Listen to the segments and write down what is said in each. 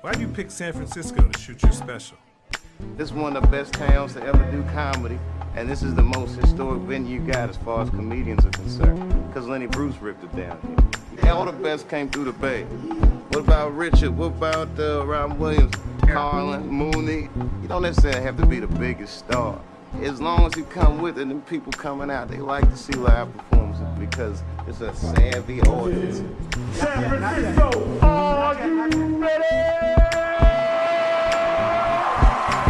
Why do you pick San Francisco to shoot your special? This is one of the best towns to ever do comedy, and this is the most historic venue you got as far as comedians are concerned, because Lenny Bruce ripped it down here. All the best came through the Bay. What about Richard? What about Robin Williams, Carlin, Mooney? You don't necessarily have to be the biggest star. As long as you come with it, and people coming out, they like to see live performances because it's a savvy audience. San Francisco, are you ready?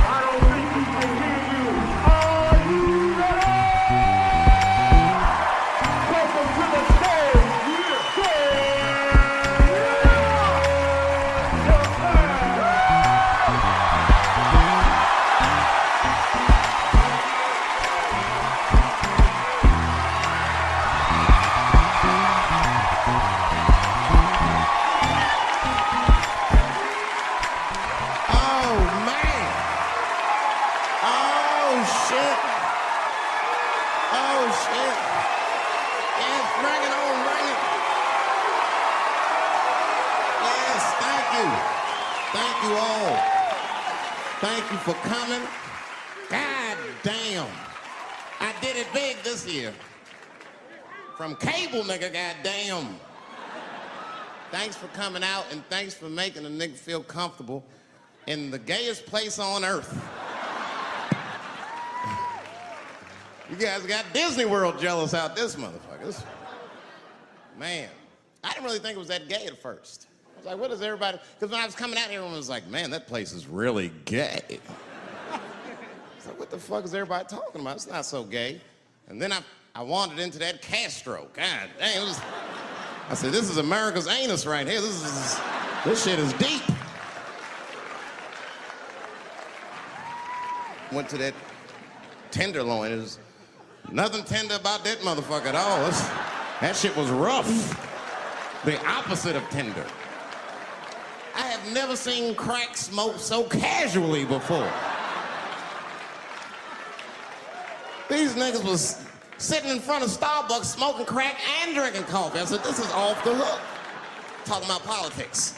I don't think we can hear you. Are you ready? Welcome to the stage. Thank you all. Thank you for coming. God damn. I did it big this year. From cable, nigga, god damn. Thanks for coming out and thanks for making a nigga feel comfortable in the gayest place on earth. You guys got Disney World jealous out this motherfucker. Man, I didn't really think it was that gay at first. I was like, what is everybody? Because when I was coming out here, everyone was like, man, that place is really gay. So what the fuck is everybody talking about? It's not so gay. And then I wandered into that Castro. God damn, I said, this is America's anus right here. This shit is deep. Went to that Tenderloin. There's nothing tender about that motherfucker at all. That shit was rough. The opposite of tender. I have never seen crack smoked so casually before. These niggas was sitting in front of Starbucks smoking crack and drinking coffee. I said, this is off the hook. Talking about politics.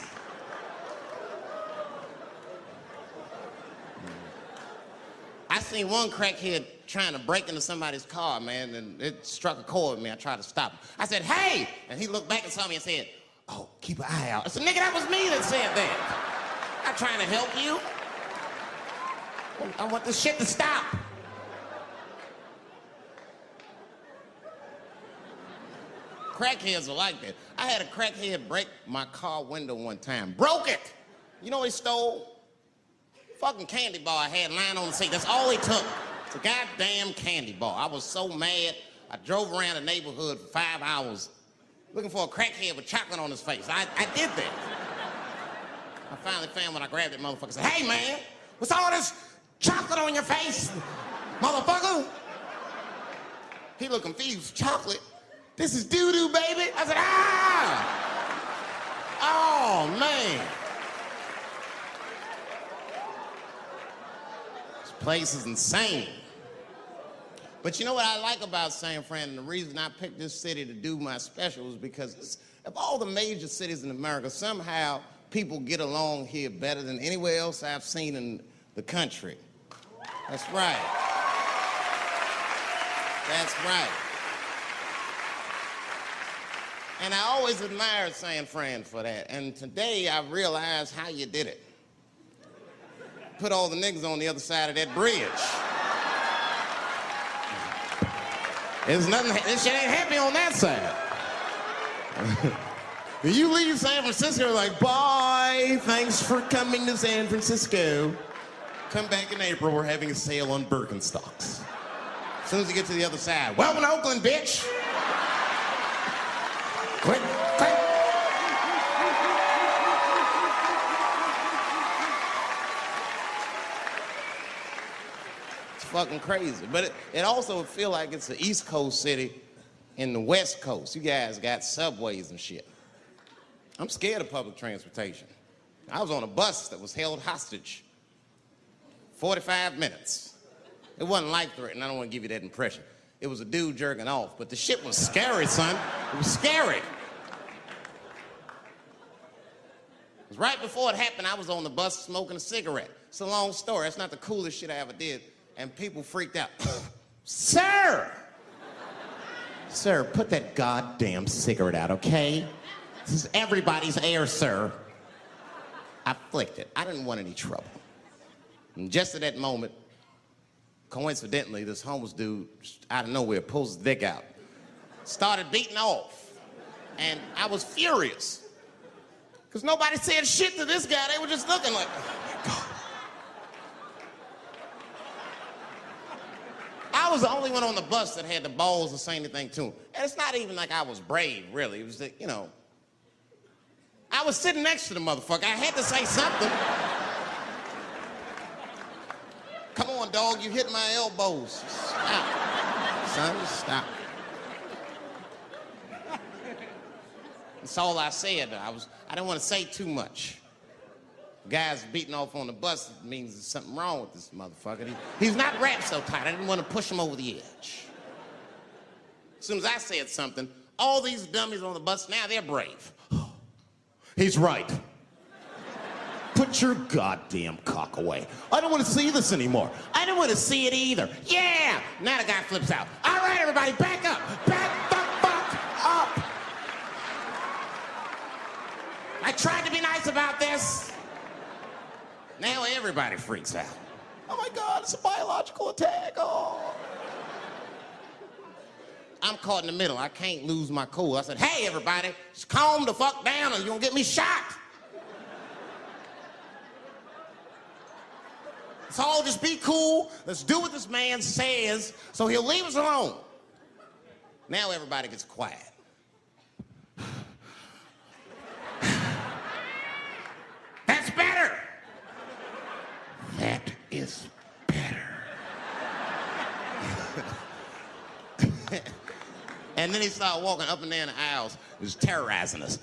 I seen one crackhead trying to break into somebody's car, man, and it struck a chord with me. I tried to stop him. I said, hey! And he looked back and saw me and said, oh, keep an eye out. I said, nigga, that was me that said that. I'm not trying to help you. I want this shit to stop. Crackheads are like that. I had a crackhead break my car window one time. Broke it! You know what he stole? Fucking candy bar I had lying on the seat. That's all he took. It's a goddamn candy bar. I was so mad. I drove around the neighborhood for 5 hours looking for a crackhead with chocolate on his face. I did that. I finally found when I grabbed that motherfucker and said, hey man, what's all this chocolate on your face, motherfucker? He looked confused. Chocolate? This is doo-doo, baby. I said, ah! Oh, man. This place is insane. But you know what I like about San Fran, and the reason I picked this city to do my special is because of all the major cities in America, somehow people get along here better than anywhere else I've seen in the country. That's right. That's right. And I always admired San Fran for that. And today I realized how you did it. Put all the niggas on the other side of that bridge. There's nothing, this shit ain't happy on that side. You leave San Francisco like, bye, thanks for coming to San Francisco. Come back in April, we're having a sale on Birkenstocks. As soon as you get to the other side, welcome to Oakland, bitch. Quick, quick. It's fucking crazy. But it also feel like it's an East Coast city in the West Coast. You guys got subways and shit. I'm scared of public transportation. I was on a bus that was held hostage 45 minutes. It wasn't life-threatening. I don't want to give you that impression. It was a dude jerking off, but the shit was scary, son. It was scary. 'Cause right before it happened, I was on the bus smoking a cigarette. It's a long story. That's not the coolest shit I ever did. And people freaked out. Sir! Sir, put that goddamn cigarette out, okay? This is everybody's air, sir. I flicked it. I didn't want any trouble. And just at that moment, coincidentally, this homeless dude, out of nowhere, pulls his dick out. Started beating off. And I was furious. Because nobody said shit to this guy. They were just looking like, oh my God. I was the only one on the bus that had the balls to say anything to him. And it's not even like I was brave, really. It was that, you know, I was sitting next to the motherfucker. I had to say something. Come on, dog, you hit my elbows. Stop. Son, just stop. That's all I said. I didn't want to say too much. Guys beating off on the bus means there's something wrong with this motherfucker. He's not wrapped so tight. I didn't want to push him over the edge. As soon as I said something, all these dummies on the bus, now they're brave. He's right. Put your goddamn cock away. I don't want to see this anymore. I don't want to see it either. Yeah! Now the guy flips out. All right, everybody, back up. Back the fuck up. I tried to be nice about this. Now everybody freaks out. Oh my God, it's a biological attack. Oh. I'm caught in the middle. I can't lose my cool. I said, hey, everybody, just calm the fuck down or you're gonna get me shot. Let's all just be cool. Let's do what this man says so he'll leave us alone. Now everybody gets quiet. That's better. That is better. And then he started walking up and down the aisles, just terrorizing us.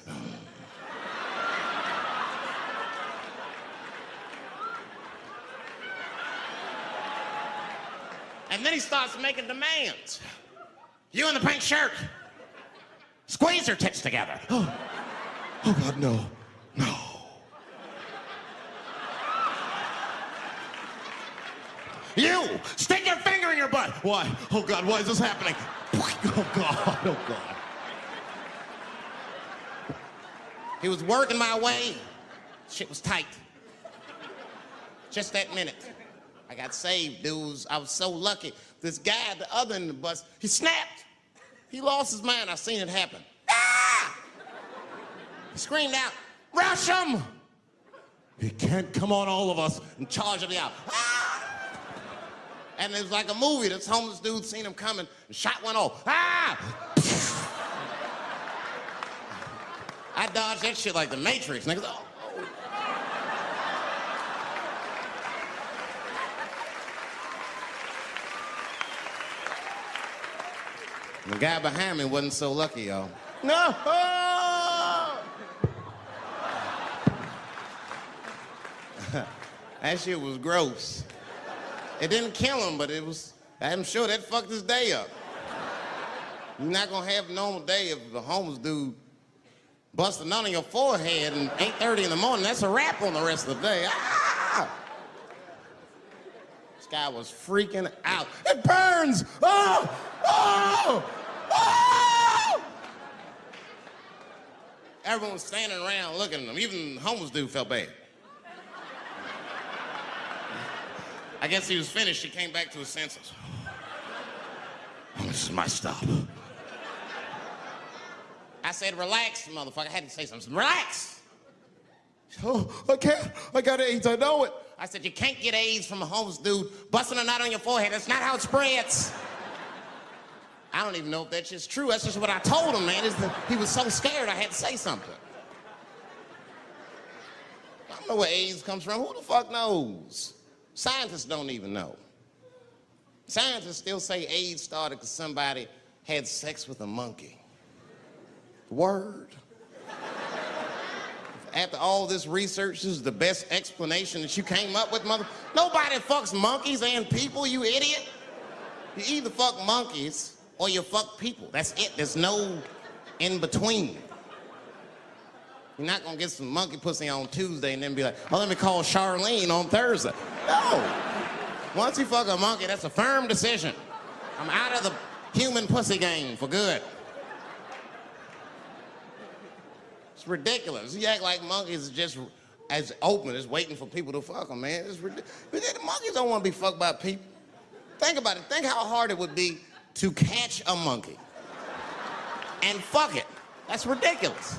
And then he starts making demands. You in the pink shirt, squeeze your tits together. Oh God, no, no. You, stick your finger in your butt. Why? Oh God, why is this happening? Oh God, oh God. He was working my way. Shit was tight. Just that minute. I got saved, dudes. I was so lucky. This guy at the other end of the bus, he snapped. He lost his mind. I seen it happen. Ah! He screamed out, rush him! He can't come on all of us and charge him out. Ah! And it was like a movie. This homeless dude seen him coming and shot one off. Ah! I dodged that shit like the Matrix. Niggas, oh. The guy behind me wasn't so lucky, y'all. No! That shit was gross. It didn't kill him, but it was, I'm sure that fucked his day up. You're not gonna have a normal day if the homeless dude busts a nut on your forehead and 8:30 in the morning. That's a wrap on the rest of the day. Ah! This guy was freaking out. It burns! Oh! Oh! Oh! Everyone was standing around looking at him. Even the homeless dude felt bad. I guess he was finished. He came back to his senses. Oh, this is my stop. I said, relax, motherfucker. I had to say something. Relax. Oh, I can't. I got AIDS. I know it. I said, you can't get AIDS from a homeless dude busting a nut on your forehead. That's not how it spreads. I don't even know if that shit's true. That's just what I told him, man. He was so scared I had to say something. I don't know where AIDS comes from. Who the fuck knows? Scientists don't even know. Scientists still say AIDS started because somebody had sex with a monkey. Word. After all this research, this is the best explanation that you came up with, mother. Nobody fucks monkeys and people, you idiot. You either fuck monkeys or you fuck people. That's it. There's no in between. You're not gonna get some monkey pussy on Tuesday and then be like, oh, let me call Charlene on Thursday. No. Once you fuck a monkey, that's a firm decision. I'm out of the human pussy game for good. It's ridiculous. You act like monkeys are just as open as waiting for people to fuck them, man. It's ridiculous. The monkeys don't want to be fucked by people. Think about it. Think how hard it would be to catch a monkey and fuck it. That's ridiculous.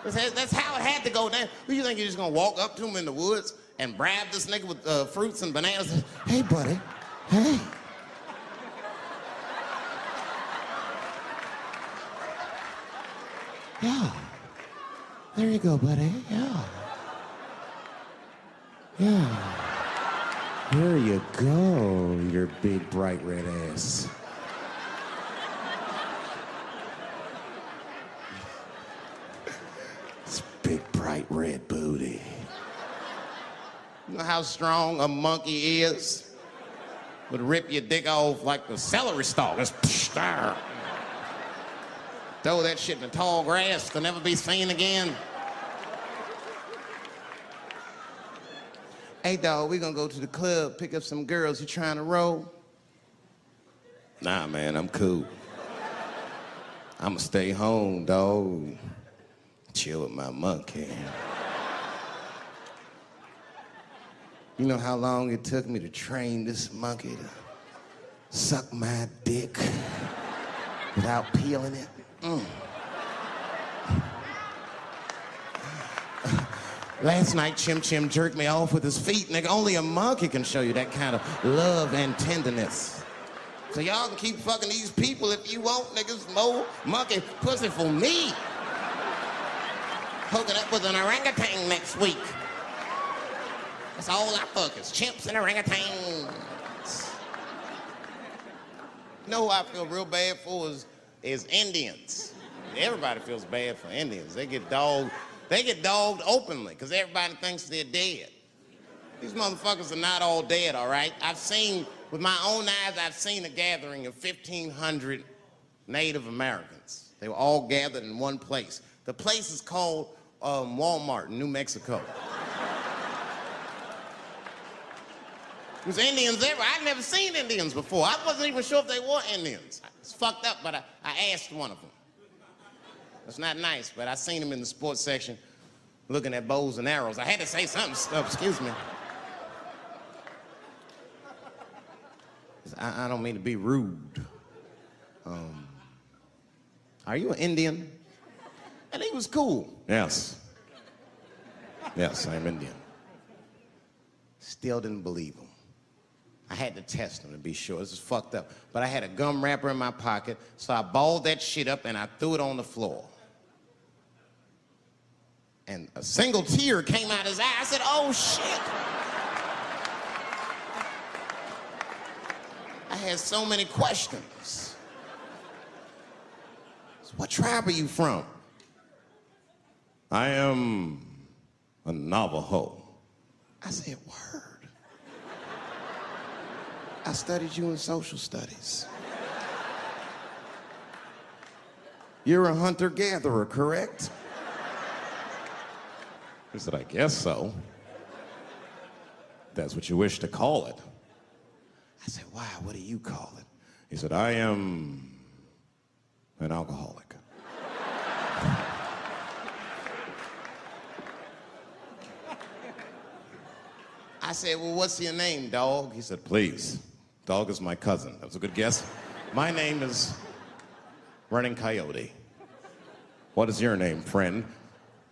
That's how it had to go down. Who you think you're just gonna walk up to him in the woods and bribe this nigga with fruits and bananas? Hey, buddy. Hey. Yeah. There you go, buddy. Yeah. Yeah. There you go, your big, bright red ass. This big, bright red booty. You know how strong a monkey is? Would rip your dick off like a celery stalk. Just throw that shit in the tall grass to never be seen again. Hey, dog, we gonna go to the club, pick up some girls. You trying to roll? Nah, man, I'm cool. I'ma stay home, dog. Chill with my monkey. You know how long it took me to train this monkey to suck my dick without peeling it? Last night, Chim Chim jerked me off with his feet. Nigga, only a monkey can show you that kind of love and tenderness. So y'all can keep fucking these people if you want, niggas. More monkey pussy for me. Hooking up with an orangutan next week. That's all I fuck is chimps and orangutans. You know who I feel real bad for is Indians. Everybody feels bad for Indians. They get dogged openly because everybody thinks they're dead. These motherfuckers are not all dead, all right? With my own eyes, I've seen a gathering of 1,500 Native Americans. They were all gathered in one place. The place is called Walmart in New Mexico. There's Indians everywhere. I'd never seen Indians before. I wasn't even sure if they were Indians. It's fucked up, but I asked one of them. It's not nice, but I seen him in the sports section looking at bows and arrows. I had to say something. Excuse me. I don't mean to be rude. Are you an Indian? And he was cool. Yes. Yes, I'm Indian. Still didn't believe him. I had to test him to be sure. This is fucked up. But I had a gum wrapper in my pocket, so I balled that shit up and I threw it on the floor. And a single tear came out his eye. I said, oh, shit. I had so many questions. So what tribe are you from? I am a Navajo. I said, word. I studied you in social studies. You're a hunter-gatherer, correct? He said, I guess so. That's what you wish to call it. I said, why? What do you call it? He said, I am an alcoholic. I said, well, what's your name, dog? He said, please. Dog is my cousin. That was a good guess. My name is Running Coyote. What is your name, friend?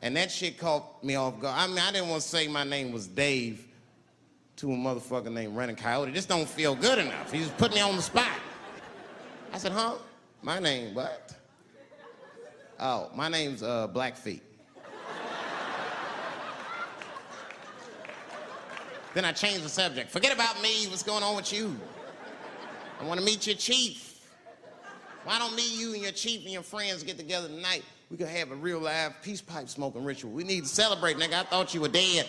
And that shit caught me off guard. I mean, I didn't want to say my name was Dave to a motherfucker named Running Coyote. This don't feel good enough. He just put me on the spot. I said, huh? My name, what? Oh, my name's Blackfeet. Then I changed the subject. Forget about me. What's going on with you? I want to meet your chief. Why don't me, you, and your chief and your friends get together tonight? We could have a real live peace pipe smoking ritual. We need to celebrate, nigga. I thought you were dead.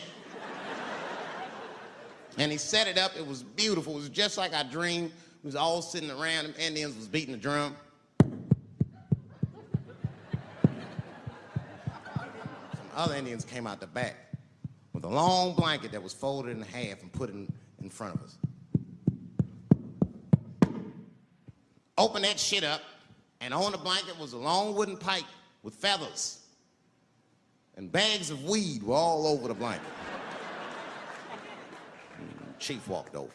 And he set it up. It was beautiful. It was just like I dreamed. We was all sitting around. Them Indians was beating the drum. other Indians came out the back with a long blanket that was folded in half and put in front of us. Opened that shit up, and on the blanket was a long wooden pipe with feathers. And bags of weed were all over the blanket. Chief walked over.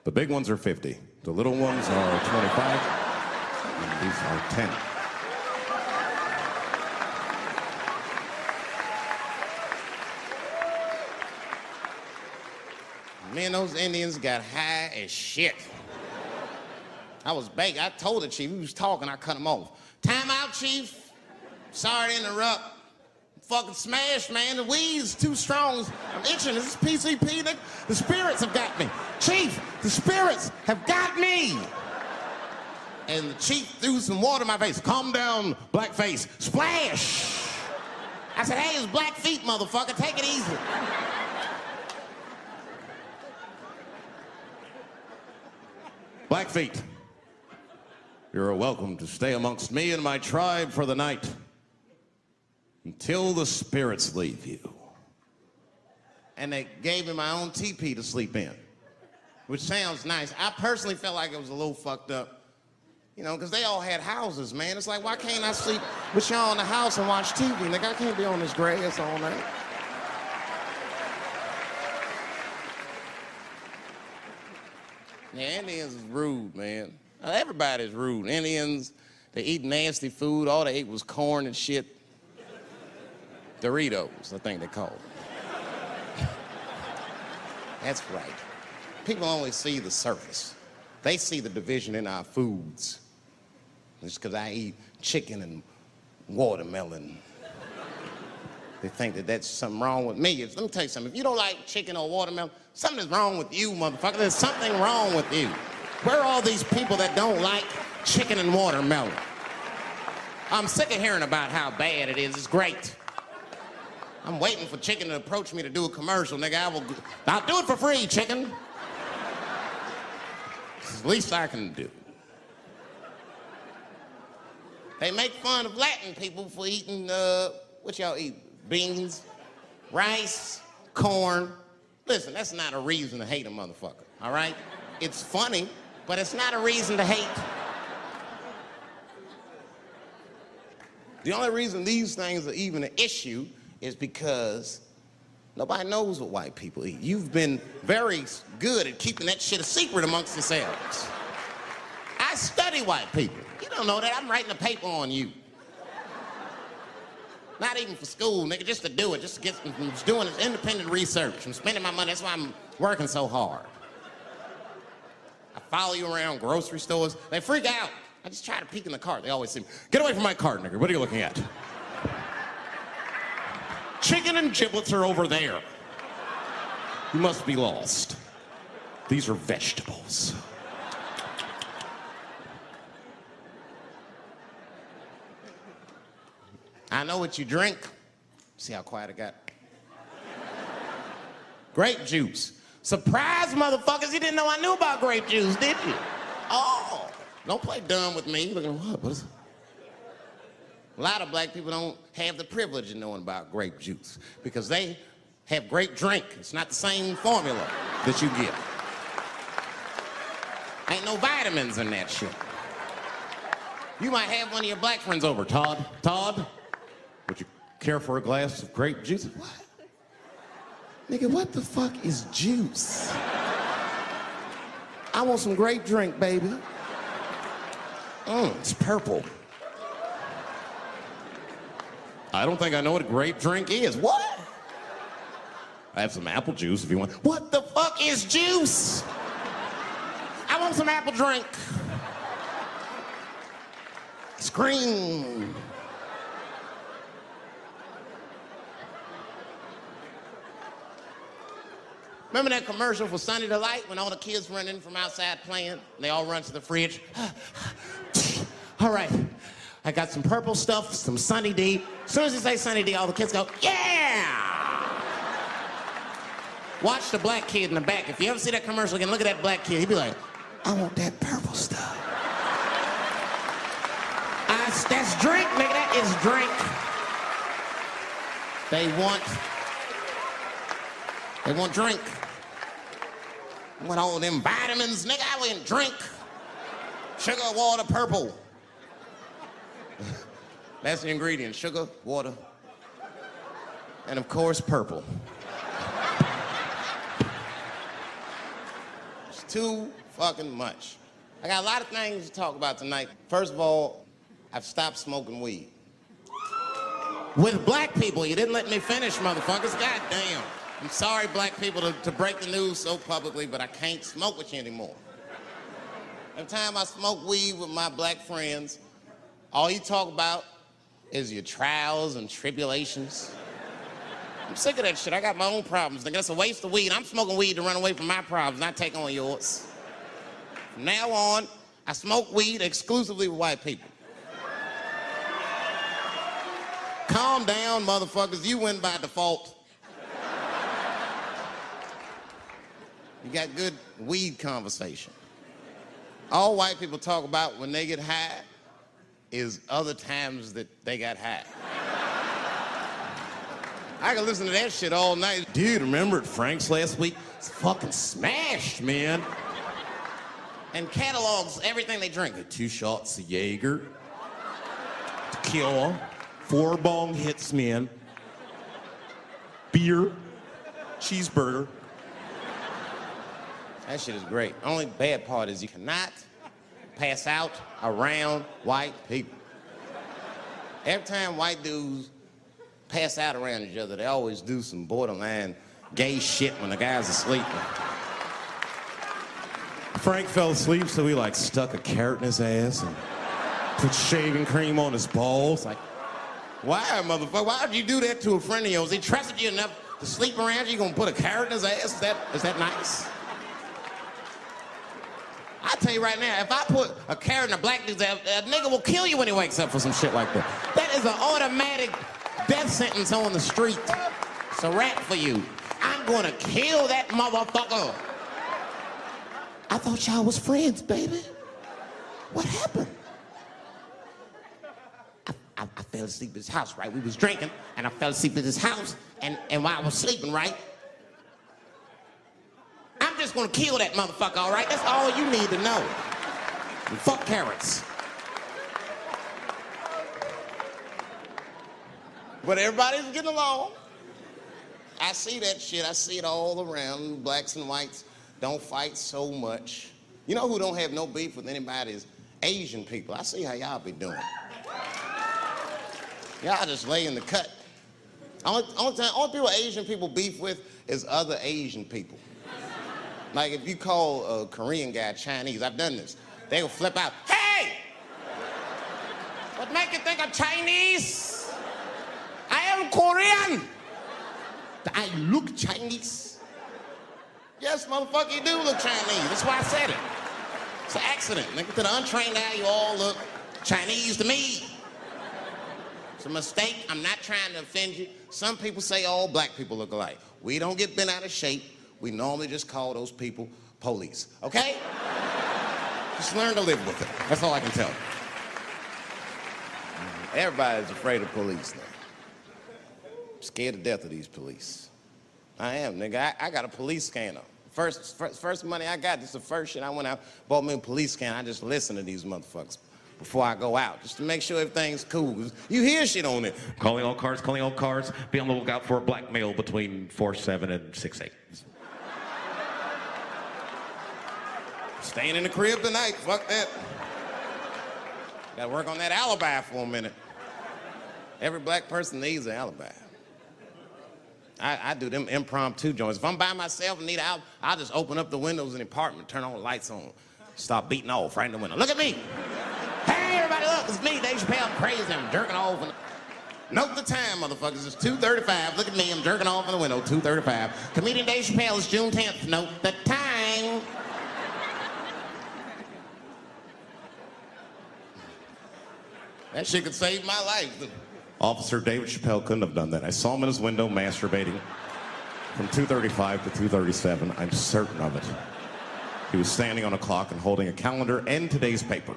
The big ones are 50. The little ones are 25. And these are 10. Me and those Indians got high as shit. I was begging. I told the chief, he was talking, I cut him off. Time out, chief. Sorry to interrupt. Fucking smashed, man. The weed's too strong. I'm itching. This is PCP. The spirits have got me. Chief, the spirits have got me. And the chief threw some water in my face. Calm down, blackface. Splash. I said, hey, it's black feet, motherfucker. Take it easy. Blackfeet, you're welcome to stay amongst me and my tribe for the night until the spirits leave you. And they gave me my own teepee to sleep in, which sounds nice. I personally felt like it was a little fucked up, you know, because they all had houses, man. It's like, why can't I sleep with y'all in the house and watch TV? Nigga, I can't be on this grass all night. Yeah, Indians is rude, man. Everybody's rude. Indians, they eat nasty food. All they ate was corn and shit. Doritos, I think they call them. That's right. People only see the surface. They see the division in our foods. Just because I eat chicken and watermelon. They think that that's something wrong with me. Let me tell you something. If you don't like chicken or watermelon, something is wrong with you, motherfucker. There's something wrong with you. Where are all these people that don't like chicken and watermelon? I'm sick of hearing about how bad it is. It's great. I'm waiting for chicken to approach me to do a commercial, nigga. I'll do it for free, chicken. It's the least I can do. They make fun of Latin people for eating, what y'all eat? Beans, rice, corn. Listen, that's not a reason to hate a motherfucker, all right? It's funny, but it's not a reason to hate. The only reason these things are even an issue is because nobody knows what white people eat. You've been very good at keeping that shit a secret amongst yourselves. I study white people. You don't know that. I'm writing a paper on you. Not even for school, nigga, just to do it, just to get, I'm just doing this independent research. I'm spending my money, that's why I'm working so hard. I follow you around grocery stores. They freak out. I just try to peek in the cart. They always say, get away from my cart, nigga. What are you looking at? Chicken and giblets are over there. You must be lost. These are vegetables. I know what you drink. See how quiet it got? Grape juice. Surprise, motherfuckers, you didn't know I knew about grape juice, did you? Oh, don't play dumb with me. Look at what is it? A lot of black people don't have the privilege of knowing about grape juice because they have grape drink. It's not the same formula that you get. Ain't no vitamins in that shit. You might have one of your black friends over, Todd. Todd, would you care for a glass of grape juice? What? Nigga, what the fuck is juice? I want some grape drink, baby. It's purple. I don't think I know what a grape drink is. What? I have some apple juice if you want. What the fuck is juice? I want some apple drink. Scream. Remember that commercial for Sunny Delight when all the kids run in from outside playing? And they all run to the fridge. All right, I got some purple stuff, some Sunny D. As soon as you say Sunny D, all the kids go, yeah! Watch the black kid in the back. If you ever see that commercial again, look at that black kid. He'd be like, I want that purple stuff. That's drink, nigga. That is drink. They want drink. I want all them vitamins, nigga. I went drink. Sugar, water, purple. That's the ingredient. Sugar, water, and of course, purple. It's too fucking much. I got a lot of things to talk about tonight. First of all, I've stopped smoking weed. With black people, you didn't let me finish, motherfuckers. God damn. I'm sorry, black people, to break the news so publicly, but I can't smoke with you anymore. Every time I smoke weed with my black friends, all you talk about is your trials and tribulations. I'm sick of that shit. I got my own problems, nigga. That's a waste of weed. I'm smoking weed to run away from my problems, not take on yours. From now on, I smoke weed exclusively with white people. Calm down, motherfuckers. You win by default. You got good weed conversation. All white people talk about when they get high is other times that they got high. I can listen to that shit all night. Dude, remember at Frank's last week? It's fucking smashed, man. And catalogs everything they drink. 2 shots of Jaeger, tequila, 4 bong hits, man, beer, cheeseburger. That shit is great. Only bad part is you cannot pass out around white people. Every time white dudes pass out around each other, they always do some borderline gay shit when the guy's asleep. Frank fell asleep, so we like stuck a carrot in his ass and put shaving cream on his balls. Like, why, motherfucker? Why would you do that to a friend of yours? He trusted you enough to sleep around you. You gonna put a carrot in his ass? Is that nice? I tell you right now, if I put a carrot in a black dude's ass, a nigga will kill you when he wakes up for some shit like that. That is an automatic death sentence on the street. It's a rap for you. I'm gonna kill that motherfucker. I thought y'all was friends, baby. What happened? I fell asleep at his house, right? We was drinking, and I fell asleep at his house, and while I was sleeping, right? I'm just gonna kill that motherfucker, all right? That's all you need to know. And fuck carrots. But everybody's getting along. I see that shit. I see it all around. Blacks and whites don't fight so much. You know who don't have no beef with anybody is Asian people. I see how y'all be doing. Y'all just lay in the cut. Only people Asian people beef with is other Asian people. Like if you call a Korean guy Chinese, I've done this. They will flip out, hey! What make you think I'm Chinese? I am Korean. I look Chinese. Yes, motherfucker, you do look Chinese. That's why I said it. It's an accident. Nigga, to the untrained eye, you all look Chinese to me. It's a mistake. I'm not trying to offend you. Some people say all black people look alike. We don't get bent out of shape. We normally just call those people police, okay? Just learn to live with it. That's all I can tell you. Everybody's afraid of police now. I'm scared to death of these police. I am, nigga. I got a police scanner. First money I got, this is the first shit I went out, bought me a police scanner. I just listen to these motherfuckers before I go out, just to make sure everything's cool. You hear shit on it. Calling all cars, be on the lookout for a black male between 4'7" and 6'8". Staying in the crib tonight, fuck that. Gotta work on that alibi for a minute. Every black person needs an alibi. I do them impromptu joints. If I'm by myself and need out, I'll just open up the windows in the apartment, turn all the lights on, start beating off right in the window. Look at me. Hey, everybody, look, it's me, Dave Chappelle. I'm crazy, I'm jerking off. Note the time, motherfuckers. It's 2:35. Look at me, I'm jerking off in the window, 2:35. Comedian Dave Chappelle is June 10th. Note the time. That shit could save my life. Officer David Chappelle couldn't have done that. I saw him in his window masturbating from 2:35 to 2:37. I'm certain of it. He was standing on a clock and holding a calendar and today's paper.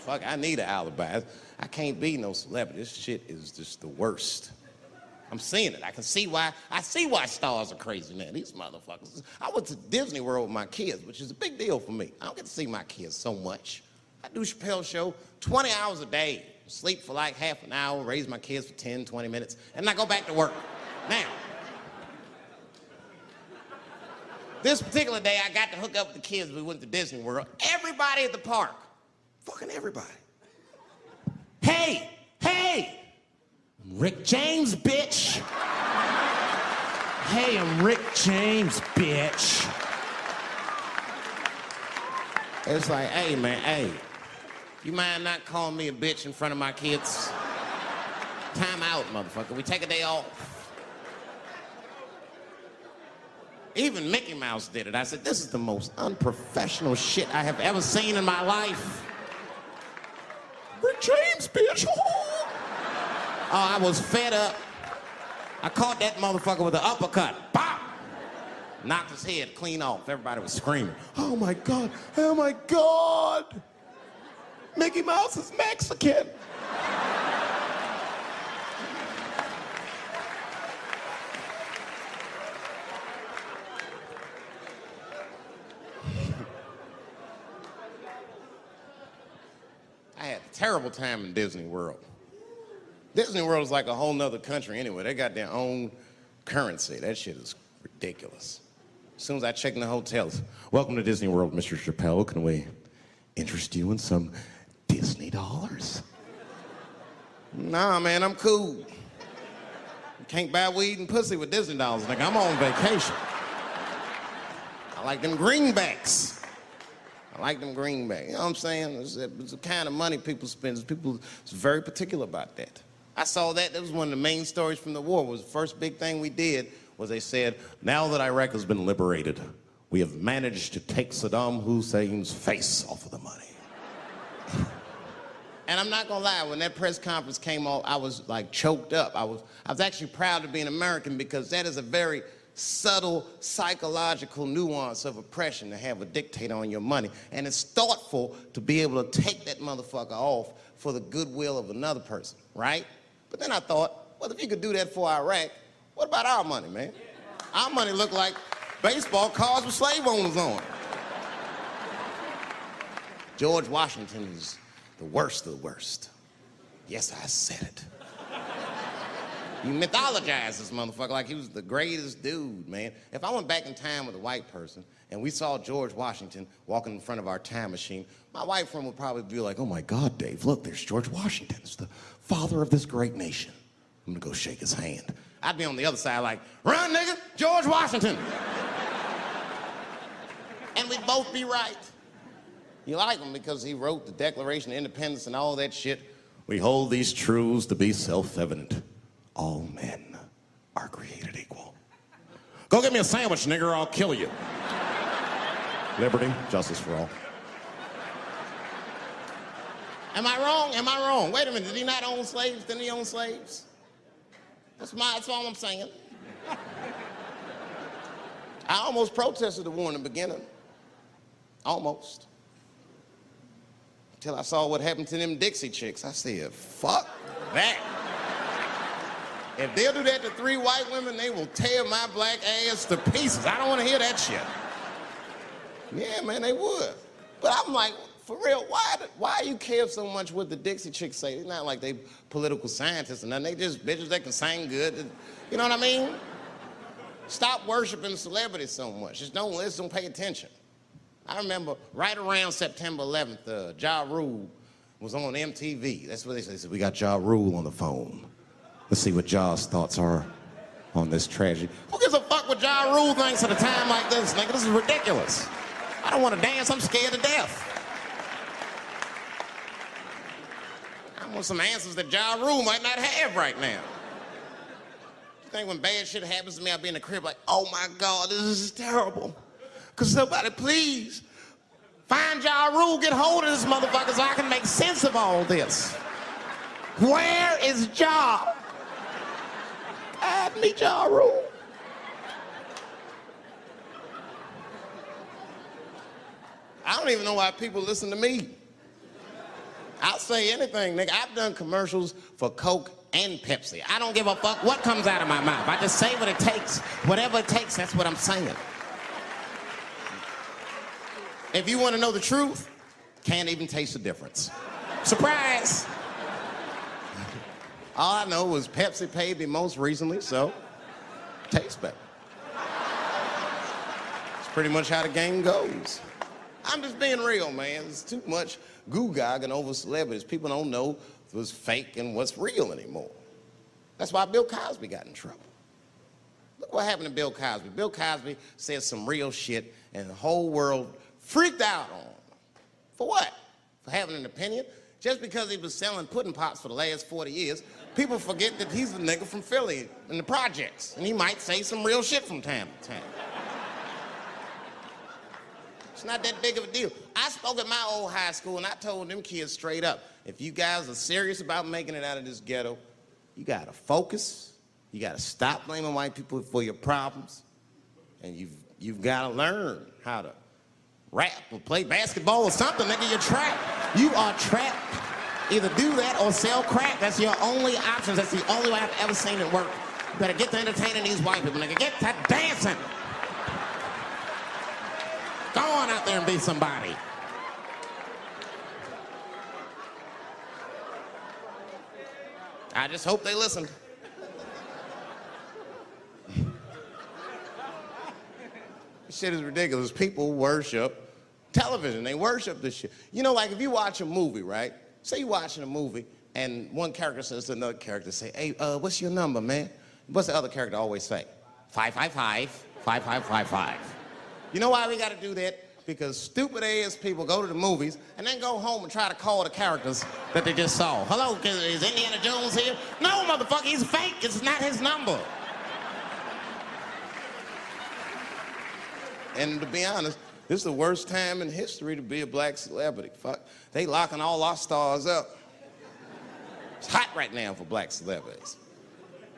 Fuck, I need an alibi. I can't be no celebrity. This shit is just the worst. I'm seeing it. I see why stars are crazy now. These motherfuckers. I went to Disney World with my kids, which is a big deal for me. I don't get to see my kids so much. I do Chappelle show 20 hours a day, sleep for like half an hour, raise my kids for 10, 20 minutes, and I go back to work. Now, this particular day, I got to hook up with the kids. We went to Disney World. Everybody at the park, fucking everybody. Hey, I'm Rick James, bitch. Hey, I'm Rick James, bitch. It's like, hey, man, hey. You mind not calling me a bitch in front of my kids? Time out, motherfucker. We take a day off. Even Mickey Mouse did it. I said, this is the most unprofessional shit I have ever seen in my life. Rick James, bitch. Oh, I was fed up. I caught that motherfucker with an uppercut. Bop! Knocked his head clean off. Everybody was screaming. Oh my God, oh my God. Mickey Mouse is Mexican. I had a terrible time in Disney World. Disney World is like a whole nother country anyway. They got their own currency. That shit is ridiculous. As soon as I check in the hotels, welcome to Disney World, Mr. Chappelle. Can we interest you in some Disney dollars? Nah, man, I'm cool. You can't buy weed and pussy with Disney dollars, nigga. I'm on vacation. I like them greenbacks. I like them greenbacks. You know what I'm saying? It's the kind of money people spend. People is very particular about that. I saw that. That was one of the main stories from the war. Was the first big thing we did was they said, now that Iraq has been liberated, we have managed to take Saddam Hussein's face off of the money. And I'm not gonna lie, when that press conference came off, I was like choked up. I was actually proud to be an American because that is a very subtle psychological nuance of oppression to have a dictator on your money. And it's thoughtful to be able to take that motherfucker off for the goodwill of another person, right? But then I thought, well, if you could do that for Iraq, what about our money, man? Our money looked like baseball cards with slave owners on it. George Washington is the worst of the worst. Yes, I said it. You mythologize this motherfucker like he was the greatest dude, man. If I went back in time with a white person and we saw George Washington walking in front of our time machine, my white friend would probably be like, oh my God, Dave, look, there's George Washington. It's the father of this great nation. I'm gonna go shake his hand. I'd be on the other side like, run, nigga, George Washington. And we'd both be right. You like him because he wrote the Declaration of Independence and all that shit. We hold these truths to be self-evident. All men are created equal. Go get me a sandwich, nigger, or I'll kill you. Liberty, justice for all. Am I wrong? Am I wrong? Wait a minute, did he not own slaves? Didn't he own slaves? That's all I'm saying. I almost protested the war in the beginning. Almost. Until I saw what happened to them Dixie chicks. I said, fuck that. If they'll do that to 3 white women, they will tear my black ass to pieces. I don't want to hear that shit. Yeah, man, they would. But I'm like, for real, why you care so much what the Dixie chicks say? It's not like they political scientists or nothing. They just bitches that can sing good. You know what I mean? Stop worshiping celebrities so much. Just don't listen, don't pay attention. I remember right around September 11th, Ja Rule was on MTV. That's what they said. They said, we got Ja Rule on the phone. Let's see what Ja's thoughts are on this tragedy. Who gives a fuck what Ja Rule thinks at a time like this, nigga? This is ridiculous. I don't want to dance, I'm scared to death. I want some answers that Ja Rule might not have right now. You think when bad shit happens to me, I'll be in the crib like, oh my God, this is terrible. Could somebody please find Ja Rule, get hold of this motherfucker so I can make sense of all this. Where is Ja? God, me Ja Rule. I don't even know why people listen to me. I'll say anything, nigga. I've done commercials for Coke and Pepsi. I don't give a fuck what comes out of my mouth. I just say what it takes. Whatever it takes, that's what I'm saying. If you want to know the truth, can't even taste the difference. Surprise! All I know was Pepsi paid me most recently, so tastes better. It's pretty much how the game goes. I'm just being real, man. There's too much goo-gagging over celebrities. People don't know what's fake and what's real anymore. That's why Bill Cosby got in trouble. Look what happened to Bill Cosby. Bill Cosby said some real shit, and the whole world freaked out on him. For what? For having an opinion? Just because he was selling pudding pops for the last 40 years, people forget that he's a nigga from Philly in the projects, and he might say some real shit from time to time. It's not that big of a deal. I spoke at my old high school, and I told them kids straight up, if you guys are serious about making it out of this ghetto, you gotta focus, you gotta stop blaming white people for your problems, and you've gotta learn how to rap or play basketball or something, nigga. You're trapped. You are trapped. Either do that or sell crack. That's your only options. That's the only way I've ever seen it work. You better get to entertaining these white people, nigga. Get to dancing. Go on out there and be somebody. I just hope they listened. This shit is ridiculous. People worship television. They worship this shit. You know, like if you watch a movie, right? Say you're watching a movie and one character says to another character, say, hey, what's your number, man? What's the other character always say? 555, 5555. You know why we gotta do that? Because stupid ass people go to the movies and then go home and try to call the characters that they just saw. Hello, is Indiana Jones here? No, motherfucker, he's fake. It's not his number. And to be honest, this is the worst time in history to be a black celebrity. Fuck, they locking all our stars up. It's hot right now for black celebrities.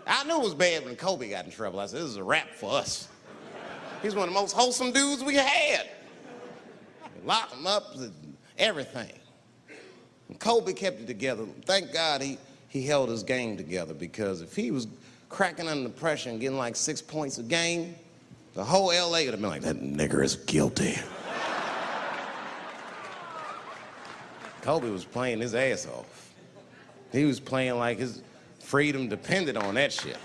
I knew it was bad when Kobe got in trouble. I said, this is a wrap for us. He's one of the most wholesome dudes we had. They locked him up, everything. And Kobe kept it together. Thank God he held his game together, because if he was cracking under pressure and getting like 6 points a game, the whole LA would have been like, that nigger is guilty. Kobe was playing his ass off. He was playing like his freedom depended on that shit.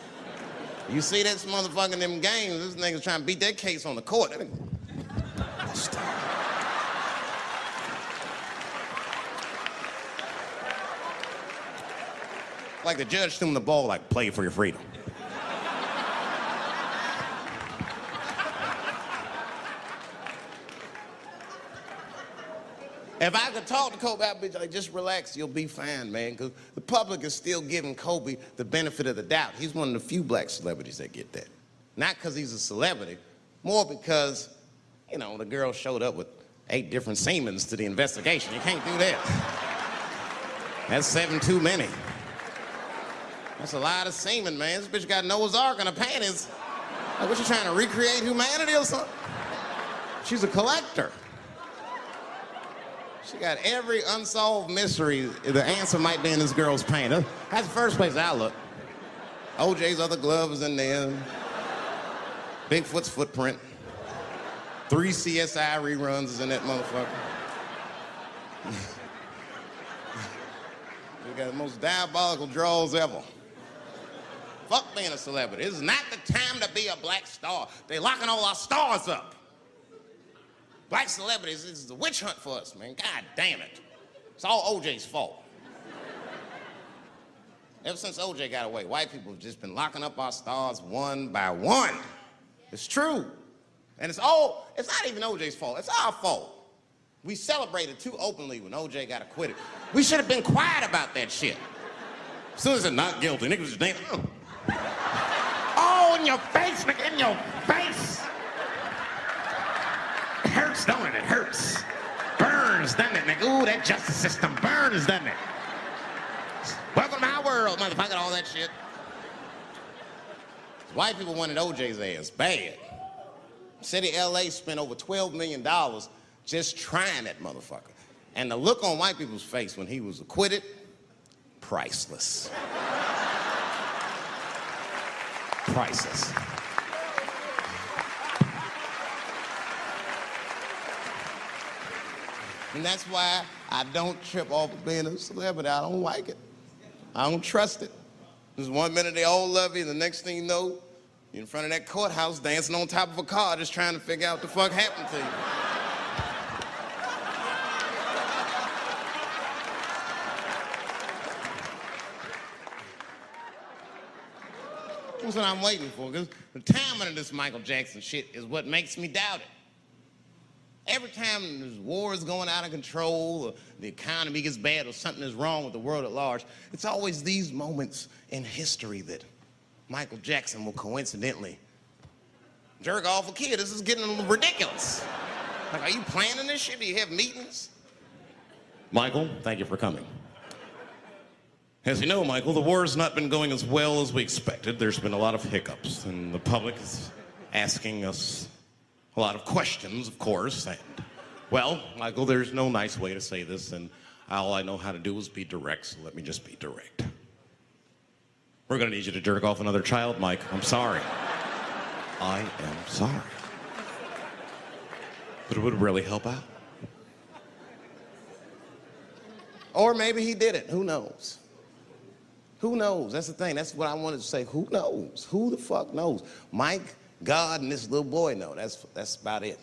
You see this motherfucker in them games, this nigga's trying to beat that case on the court. Like the judge threw him the ball, like, play for your freedom. If I could talk to Kobe, I'd be like, just relax, you'll be fine, man, because the public is still giving Kobe the benefit of the doubt. He's one of the few black celebrities that get that. Not because he's a celebrity, more because, you know, the girl showed up with 8 different semens to the investigation. You can't do that. That's 7 too many. That's a lot of semen, man. This bitch got Noah's Ark in her panties. Like, what, you trying to recreate humanity or something? She's a collector. She got every unsolved mystery. The answer might be in this girl's paint. That's the first place I look. OJ's other glove is in there. Bigfoot's footprint. 3 CSI reruns is in that motherfucker. We got the most diabolical draws ever. Fuck being a celebrity. This is not the time to be a black star. They locking all our stars up. Black celebrities, this is a witch hunt for us, man. God damn it. It's all OJ's fault. Ever since OJ got away, white people have just been locking up our stars one by one. It's true. And it's not even OJ's fault. It's our fault. We celebrated too openly when OJ got acquitted. We should have been quiet about that shit. As soon as it's not guilty, niggas just dancing. Oh, in your face, nigga, in your face. It hurts, don't it? It hurts. Burns, doesn't it, nigga? Ooh, that justice system burns, doesn't it? Welcome to my world, motherfucker, all that shit. White people wanted OJ's ass bad. City of LA spent over $12 million just trying that motherfucker. And the look on white people's face when he was acquitted, priceless. Priceless. And that's why I don't trip off of being a celebrity. I don't like it. I don't trust it. Just 1 minute they all love you, and the next thing you know, you're in front of that courthouse dancing on top of a car just trying to figure out what the fuck happened to you. That's what I'm waiting for, because the timing of this Michael Jackson shit is what makes me doubt it. Every time this war is going out of control, or the economy gets bad, or something is wrong with the world at large, it's always these moments in history that Michael Jackson will coincidentally jerk off a kid. This is getting a little ridiculous. Like, are you planning this shit? Do you have meetings? Michael, thank you for coming. As you know, Michael, the war has not been going as well as we expected. There's been a lot of hiccups, and the public is asking us a lot of questions, of course. And, well, Michael, there's no nice way to say this, and all I know how to do is be direct, so let me just be direct. We're gonna need you to jerk off another child, Mike. I'm sorry. I am sorry. But it would really help out. Or maybe he did it. Who knows? Who knows? That's the thing. That's what I wanted to say. Who knows? Who the fuck knows? Mike, God, and this little boy know. That's about it.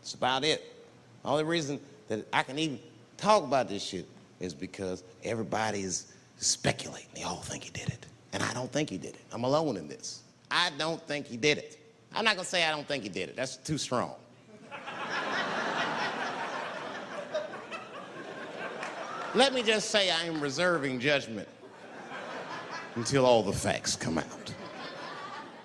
That's about it. The only reason that I can even talk about this shit is because everybody is speculating. They all think he did it. And I don't think he did it. I'm alone in this. I don't think he did it. I'm not gonna say I don't think he did it. That's too strong. Let me just say I am reserving judgment until all the facts come out.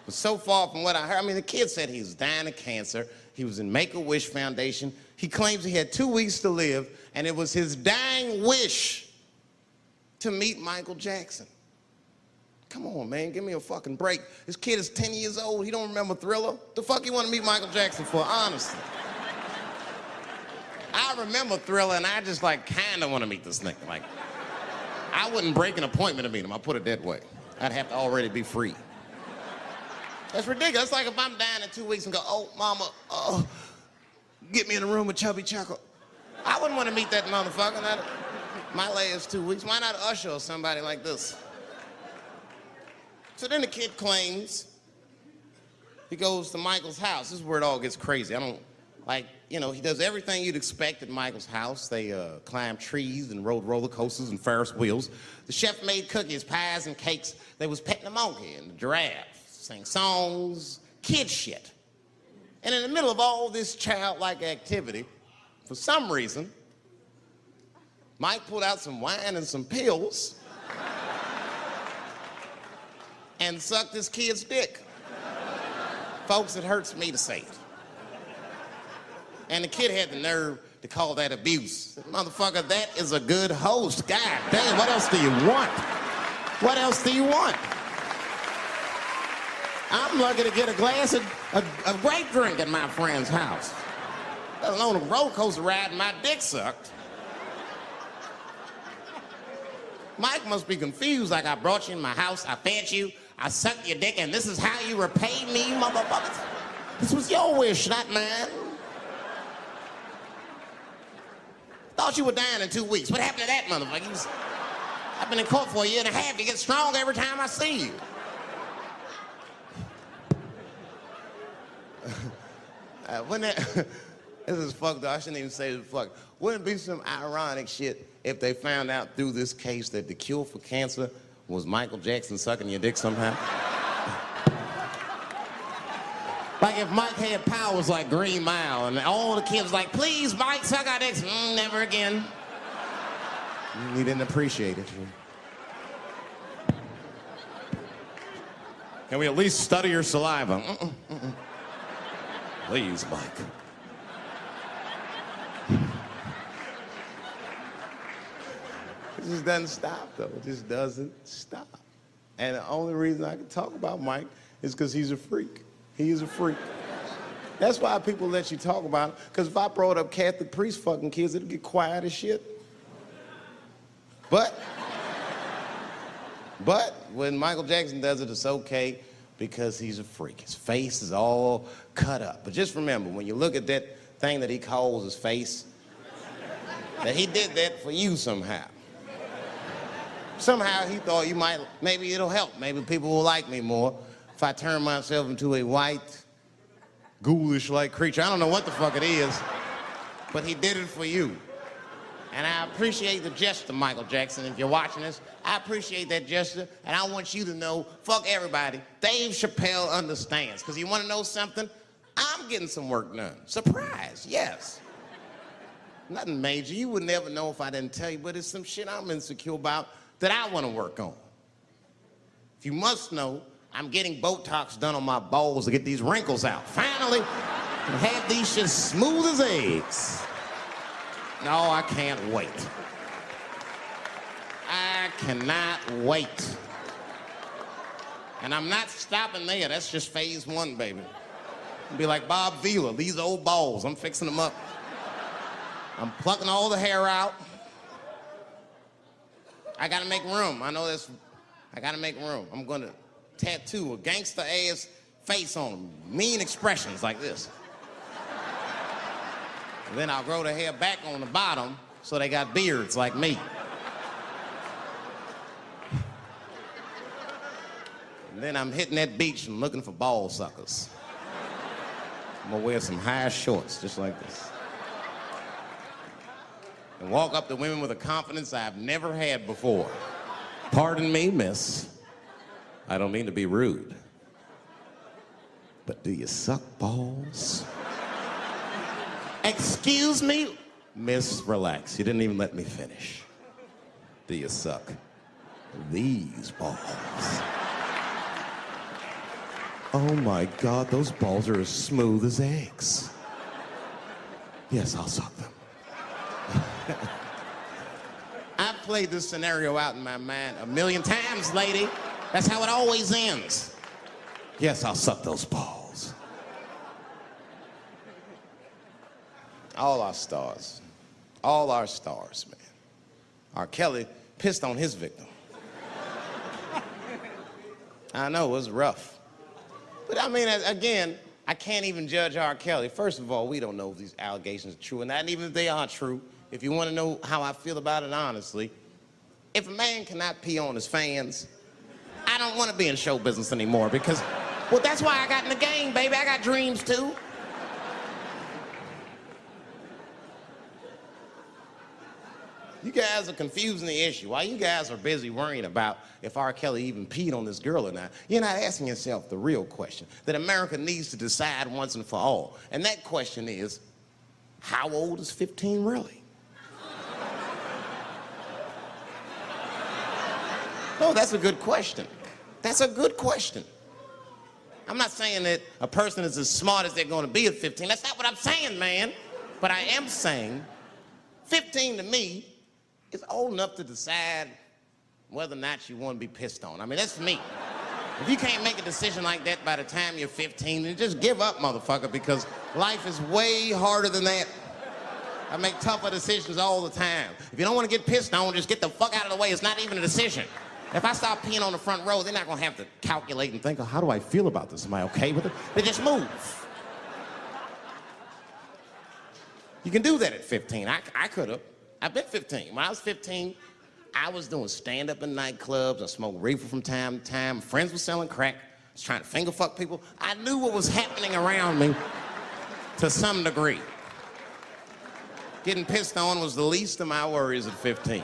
But so far from what I heard, I mean, the kid said he was dying of cancer. He was in Make-A-Wish Foundation. He claims he had 2 weeks to live, and it was his dying wish to meet Michael Jackson. Come on, man, give me a fucking break. This kid is 10 years old. He don't remember Thriller. The fuck you want to meet Michael Jackson for, honestly? I remember Thriller, and I just, like, kind of want to meet this nigga. Like, I wouldn't break an appointment to meet him. I'll put it that way. I'd have to already be free. That's ridiculous. It's like if I'm dying in 2 weeks and go, oh, mama, get me in a room with Chubby Chuckle. I wouldn't want to meet that motherfucker. My last 2 weeks. Why not Usher or somebody like this? So then the kid claims he goes to Michael's house. This is where it all gets crazy. I don't, like, you know, he does everything you'd expect at Michael's house. They climbed trees and rode roller coasters and Ferris wheels. The chef made cookies, pies, and cakes. They was petting the monkey and the giraffe, sang songs, kid shit. And in the middle of all this childlike activity, for some reason, Mike pulled out some wine and some pills and sucked his kid's dick. Folks, it hurts me to say it. And the kid had the nerve to call that abuse. Motherfucker, that is a good host. God damn, what else do you want? What else do you want? I'm lucky to get a glass of grape drink at my friend's house. Let alone a roller coaster ride and my dick sucked. Mike must be confused, like I brought you in my house, I fed you, I sucked your dick, and this is how you repay me, motherfuckers? This was your wish, not mine. Thought you were dying in 2 weeks. What happened to that motherfucker? I've been in court for a year and a half. You get stronger every time I see you. This is fucked up. I shouldn't even say this fuck. Wouldn't it be some ironic shit if they found out through this case that the cure for cancer was Michael Jackson sucking your dick somehow? Like if Mike had powers like Green Mile and all the kids like, please, Mike, suck our dicks. Never again. He didn't appreciate it. Can we at least study your saliva? Please, Mike. It just doesn't stop, though. It just doesn't stop. And the only reason I can talk about Mike is because he's a freak. He is a freak. That's why people let you talk about it. Because if I brought up Catholic priest fucking kids, it'd get quiet as shit. But when Michael Jackson does it, it's okay because he's a freak. His face is all cut up. But just remember, when you look at that thing that he calls his face, that he did that for you somehow. Somehow he thought you might, maybe it'll help. Maybe people will like me more if I turn myself into a white, ghoulish-like creature. I don't know what the fuck it is, but he did it for you. And I appreciate the gesture, Michael Jackson. If you're watching this, I appreciate that gesture, and I want you to know, fuck everybody, Dave Chappelle understands. Because you want to know something? I'm getting some work done. Surprise, yes. Nothing major. You would never know if I didn't tell you, but it's some shit I'm insecure about that I want to work on. If you must know, I'm getting Botox done on my balls to get these wrinkles out. Finally, have these shit smooth as eggs. No, I can't wait. I cannot wait. And I'm not stopping there. That's just phase one, baby. I'll be like Bob Vila, these old balls, I'm fixing them up. I'm plucking all the hair out. I gotta make room. I know this. I gotta make room. I'm gonna tattoo a gangster ass face on them. Mean expressions like this. And then I'll grow the hair back on the bottom so they got beards like me. And then I'm hitting that beach and looking for ball suckers. I'm gonna wear some high shorts just like this. And walk up to women with a confidence I've never had before. Pardon me, miss. I don't mean to be rude. But do you suck balls? Excuse me? Miss, relax. You didn't even let me finish. Do you suck these balls? Oh my God, those balls are as smooth as eggs. Yes, I'll suck them. I've played this scenario out in my mind 1,000,000 times, lady. That's how it always ends. Yes, I'll suck those balls. All our stars, man. R. Kelly pissed on his victim. I know, it was rough. But I mean, again, I can't even judge R. Kelly. First of all, we don't know if these allegations are true, and not even if they are true. If you want to know how I feel about it honestly, if a man cannot pee on his fans, I don't want to be in show business anymore because, well, that's why I got in the game, baby. I got dreams too. You guys are confusing the issue. While you guys are busy worrying about if R. Kelly even peed on this girl or not, you're not asking yourself the real question that America needs to decide once and for all. And that question is, how old is 15 really? No, that's a good question. That's a good question. I'm not saying that a person is as smart as they're going to be at 15. That's not what I'm saying, man. But I am saying 15 to me is old enough to decide whether or not you want to be pissed on. I mean, that's me. If you can't make a decision like that by the time you're 15, then just give up, motherfucker, because life is way harder than that. I make tougher decisions all the time. If you don't want to get pissed on, just get the fuck out of the way. It's not even a decision. If I start peeing on the front row, they're not going to have to calculate and think, oh, how do I feel about this? Am I okay with it? They just move. You can do that at 15. I could have. I've been 15. When I was 15, I was doing stand-up in nightclubs. I smoked reefer from time to time. Friends were selling crack. I was trying to finger fuck people. I knew what was happening around me to some degree. Getting pissed on was the least of my worries at 15.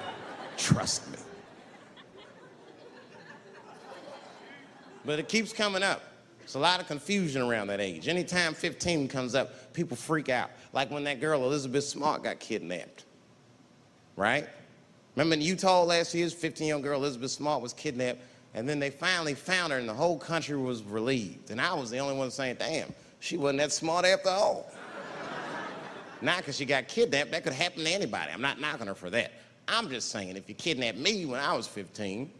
Trust me. But it keeps coming up. There's a lot of confusion around that age. Anytime 15 comes up, people freak out. Like when that girl, Elizabeth Smart, got kidnapped. Right? Remember in Utah last year, 15-year-old girl Elizabeth Smart was kidnapped, and then they finally found her, and the whole country was relieved. And I was the only one saying, damn, she wasn't that smart after all. Not because she got kidnapped. That could happen to anybody. I'm not knocking her for that. I'm just saying, if you kidnapped me when I was 15,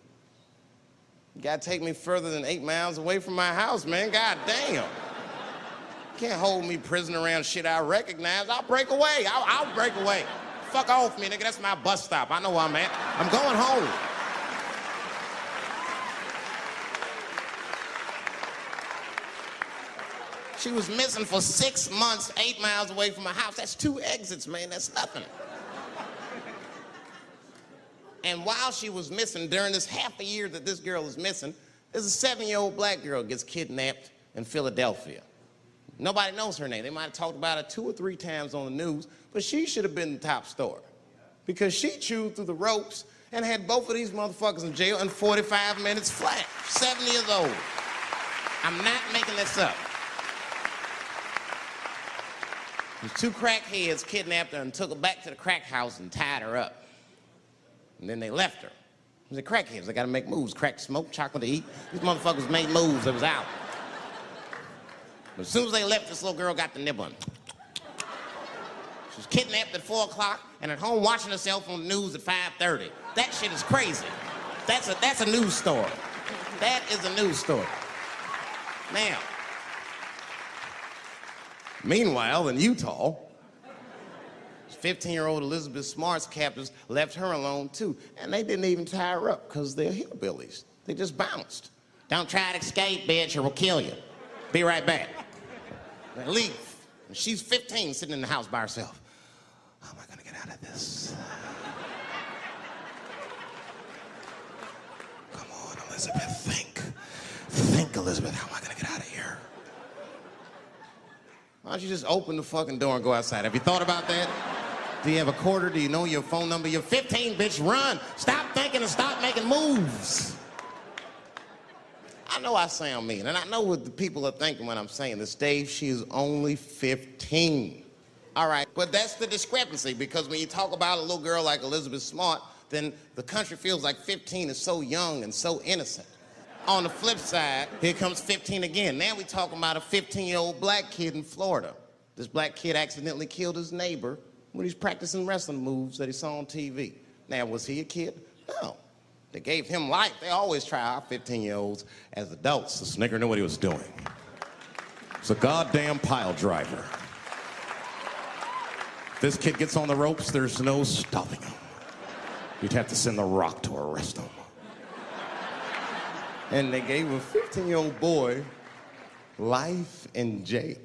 you gotta take me further than 8 miles away from my house, man. God damn. Can't hold me prisoner around shit I recognize. I'll break away. I'll break away. Fuck off me, nigga. That's my bus stop. I know where I'm at. I'm going home. She was missing for 6 months, 8 miles away from my house. That's 2 exits, man. That's nothing. And while she was missing, during this half a year that this girl is missing, there's a 7-year-old black girl gets kidnapped in Philadelphia. Nobody knows her name. They might have talked about it 2 or 3 times on the news, but she should have been the top story because she chewed through the ropes and had both of these motherfuckers in jail in 45 minutes flat. 7 years old. I'm not making this up. These 2 crackheads kidnapped her and took her back to the crack house and tied her up. And then they left her. They're crackheads. They gotta make moves. Crack, smoke, chocolate to eat. These motherfuckers made moves. It was out. But as soon as they left, this little girl got the nibbling. She was kidnapped at 4 o'clock and at home watching herself on the news at 5:30. That shit is crazy. That's a news story. That is a news story. Now, meanwhile, in Utah, 15-year-old Elizabeth Smart's captors left her alone, too. And they didn't even tie her up, because they're hillbillies. They just bounced. Don't try to escape, bitch, or we'll kill you. Be right back. They leave. And she's 15, sitting in the house by herself. How am I going to get out of this? Come on, Elizabeth, think. Think, Elizabeth, how am I going to get out of here? Why don't you just open the fucking door and go outside? Have you thought about that? Do you have a quarter? Do you know your phone number? You're 15, bitch, run. Stop thinking and stop making moves. I know I sound mean, and I know what the people are thinking when I'm saying this. Dave, she is only 15. All right, but that's the discrepancy, because when you talk about a little girl like Elizabeth Smart, then the country feels like 15 is so young and so innocent. On the flip side, here comes 15 again. Now we talking about a 15-year-old black kid in Florida. This black kid accidentally killed his neighbor when he's practicing wrestling moves that he saw on TV. Now, was he a kid? No. They gave him life. They always try our 15-year-olds as adults. The snigger knew what he was doing. It's a goddamn pile driver. If this kid gets on the ropes, there's no stopping him. You'd have to send the Rock to arrest him. And they gave a 15-year-old boy life in jail.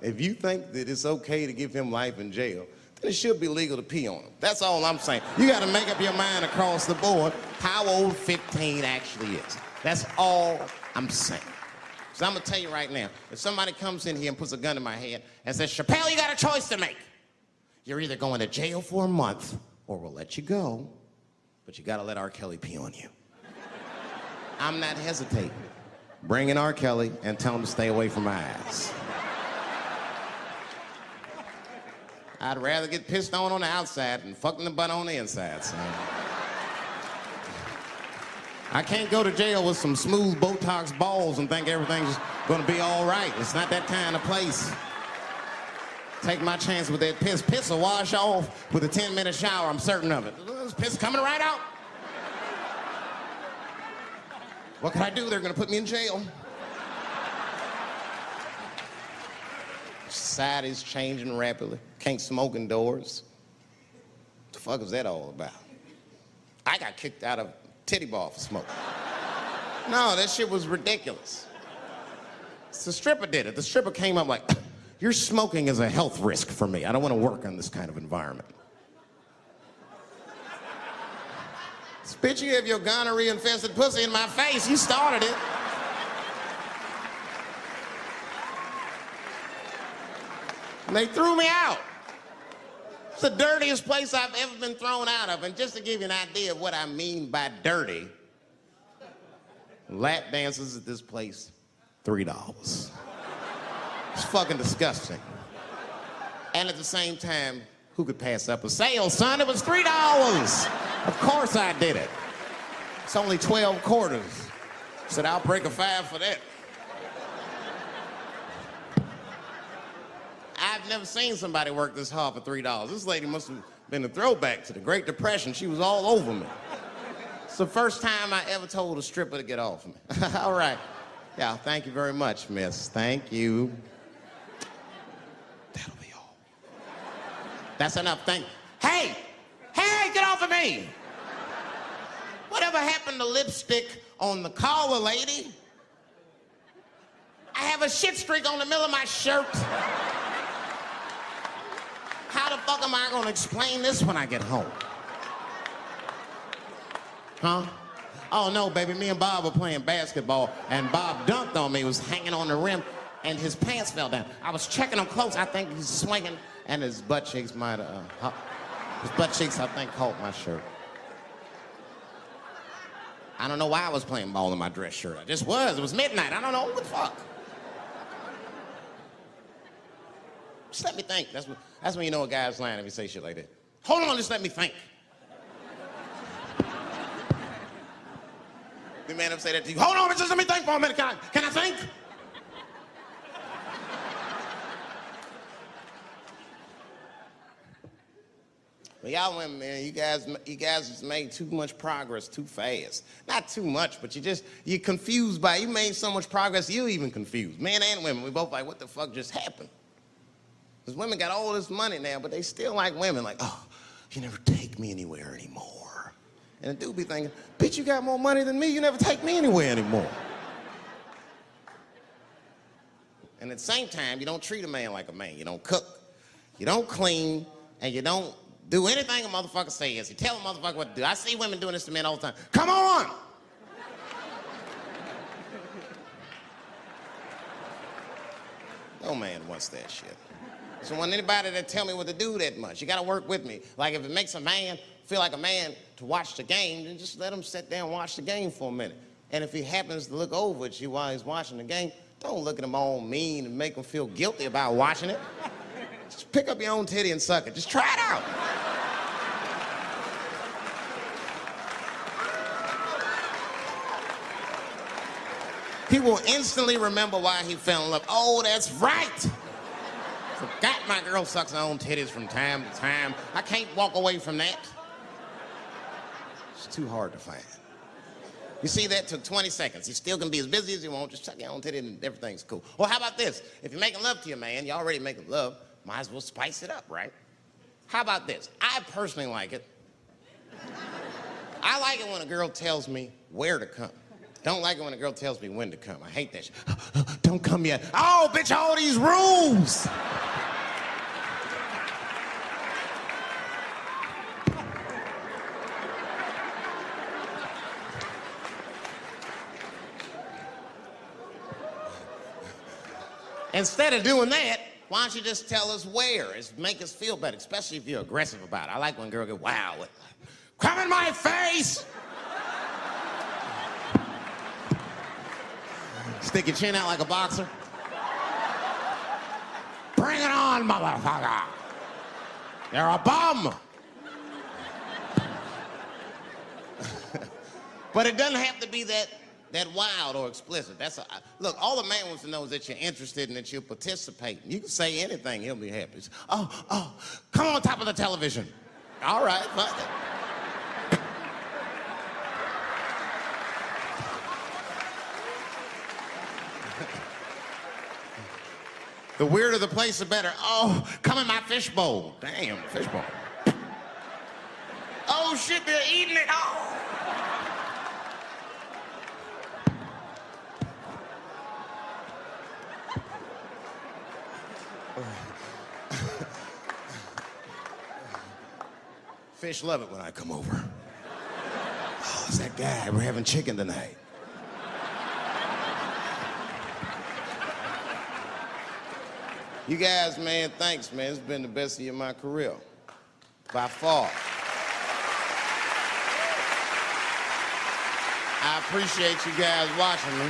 If you think that it's okay to give him life in jail, then it should be legal to pee on him. That's all I'm saying. You got to make up your mind across the board how old 15 actually is. That's all I'm saying. So I'm going to tell you right now, if somebody comes in here and puts a gun in my head and says, Chappelle, you got a choice to make. You're either going to jail for a month or we'll let you go, but you got to let R. Kelly pee on you. I'm not hesitating. Bring in R. Kelly and tell him to stay away from my ass. I'd rather get pissed on the outside than fucking the butt on the inside, son. I can't go to jail with some smooth Botox balls and think everything's gonna be all right. It's not that kind of place. Take my chance with that piss. Piss will wash off with a 10-minute shower, I'm certain of it. This piss coming right out. What can I do? They're gonna put me in jail. Society's changing rapidly. Can't smoke indoors. What the fuck is that all about? I got kicked out of titty bar for smoking. No, that shit was ridiculous. The stripper did it. The stripper came up like, your smoking is a health risk for me. I don't want to work in this kind of environment. Bitch, you have your gonorrhea-infested pussy in my face. You started it. And they threw me out. It's the dirtiest place I've ever been thrown out of. And just to give you an idea of what I mean by dirty, lap dances at this place, $3. It's fucking disgusting. And at the same time, who could pass up a sale, son? It was $3. Of course I did it. It's only 12 quarters. Said, I'll break a 5 for that. I've never seen somebody work this hard for $3. This lady must have been a throwback to the Great Depression. She was all over me. It's the first time I ever told a stripper to get off me. All right. Yeah, thank you very much, miss. Thank you. That's enough. Hey! Hey, get off of me! Whatever happened to lipstick on the collar, lady? I have a shit streak on the middle of my shirt. How the fuck am I gonna explain this when I get home? Huh? Oh no, baby, me and Bob were playing basketball and Bob dunked on me, was hanging on the rim and his pants fell down. I was checking him close, I think he's swinging and his butt cheeks might have, his butt cheeks I think caught my shirt. I don't know why I was playing ball in my dress shirt. I just was, it was midnight, I don't know, what the fuck? Just let me think. That's when you know a guy's lying if he say shit like that. Hold on, just let me think. The man ever say that to you? Hold on, just let me think for a minute. Can I think? But y'all women, man, you guys just made too much progress too fast. Not too much, but you're confused by it. You made so much progress, you're even confused. Men and women, we both like, what the fuck just happened? Because women got all this money now, but they still like women. Like, oh, you never take me anywhere anymore. And the dude be thinking, bitch, you got more money than me. You never take me anywhere anymore. And at the same time, you don't treat a man like a man. You don't cook, you don't clean, and you don't do anything a motherfucker says. You tell a motherfucker what to do. I see women doing this to men all the time. Come on! No man wants that shit. So want anybody that tell me what to do that much. You gotta work with me. Like if it makes a man feel like a man to watch the game, then just let him sit there and watch the game for a minute. And if he happens to look over at you while he's watching the game, don't look at him all mean and make him feel guilty about watching it. Just pick up your own titty and suck it. Just try it out. He will instantly remember why he fell in love. Oh, that's right. Forgot my girl sucks her own titties from time to time. I can't walk away from that. It's too hard to find. You see, that took 20 seconds. You still can be as busy as you want, just suck your own titty and everything's cool. Well, how about this? If you're making love to your man, you already making love, might as well spice it up, right? How about this? I personally like it. I like it when a girl tells me where to come. Don't like it when a girl tells me when to come. I hate that shit. Don't come yet. Oh, bitch, all these rules. Instead of doing that, why don't you just tell us where? It's make us feel better, especially if you're aggressive about it. I like when girls get wow. Come in my face! Stick your chin out like a boxer. Bring it on, motherfucker. You're a bum. But it doesn't have to be that wild or explicit. Look, all the man wants to know is that you're interested and that you're participating. You can say anything, he'll be happy. Oh, come on top of the television. All right, fuck it. The weirder the place, the better. Oh, come in my fishbowl. Damn, fishbowl. Oh, shit, they're eating it. Oh. Fish love it when I come over. Oh, it's that guy. We're having chicken tonight. You guys, man, thanks, man. It's been the best year of my career. By far. I appreciate you guys watching me.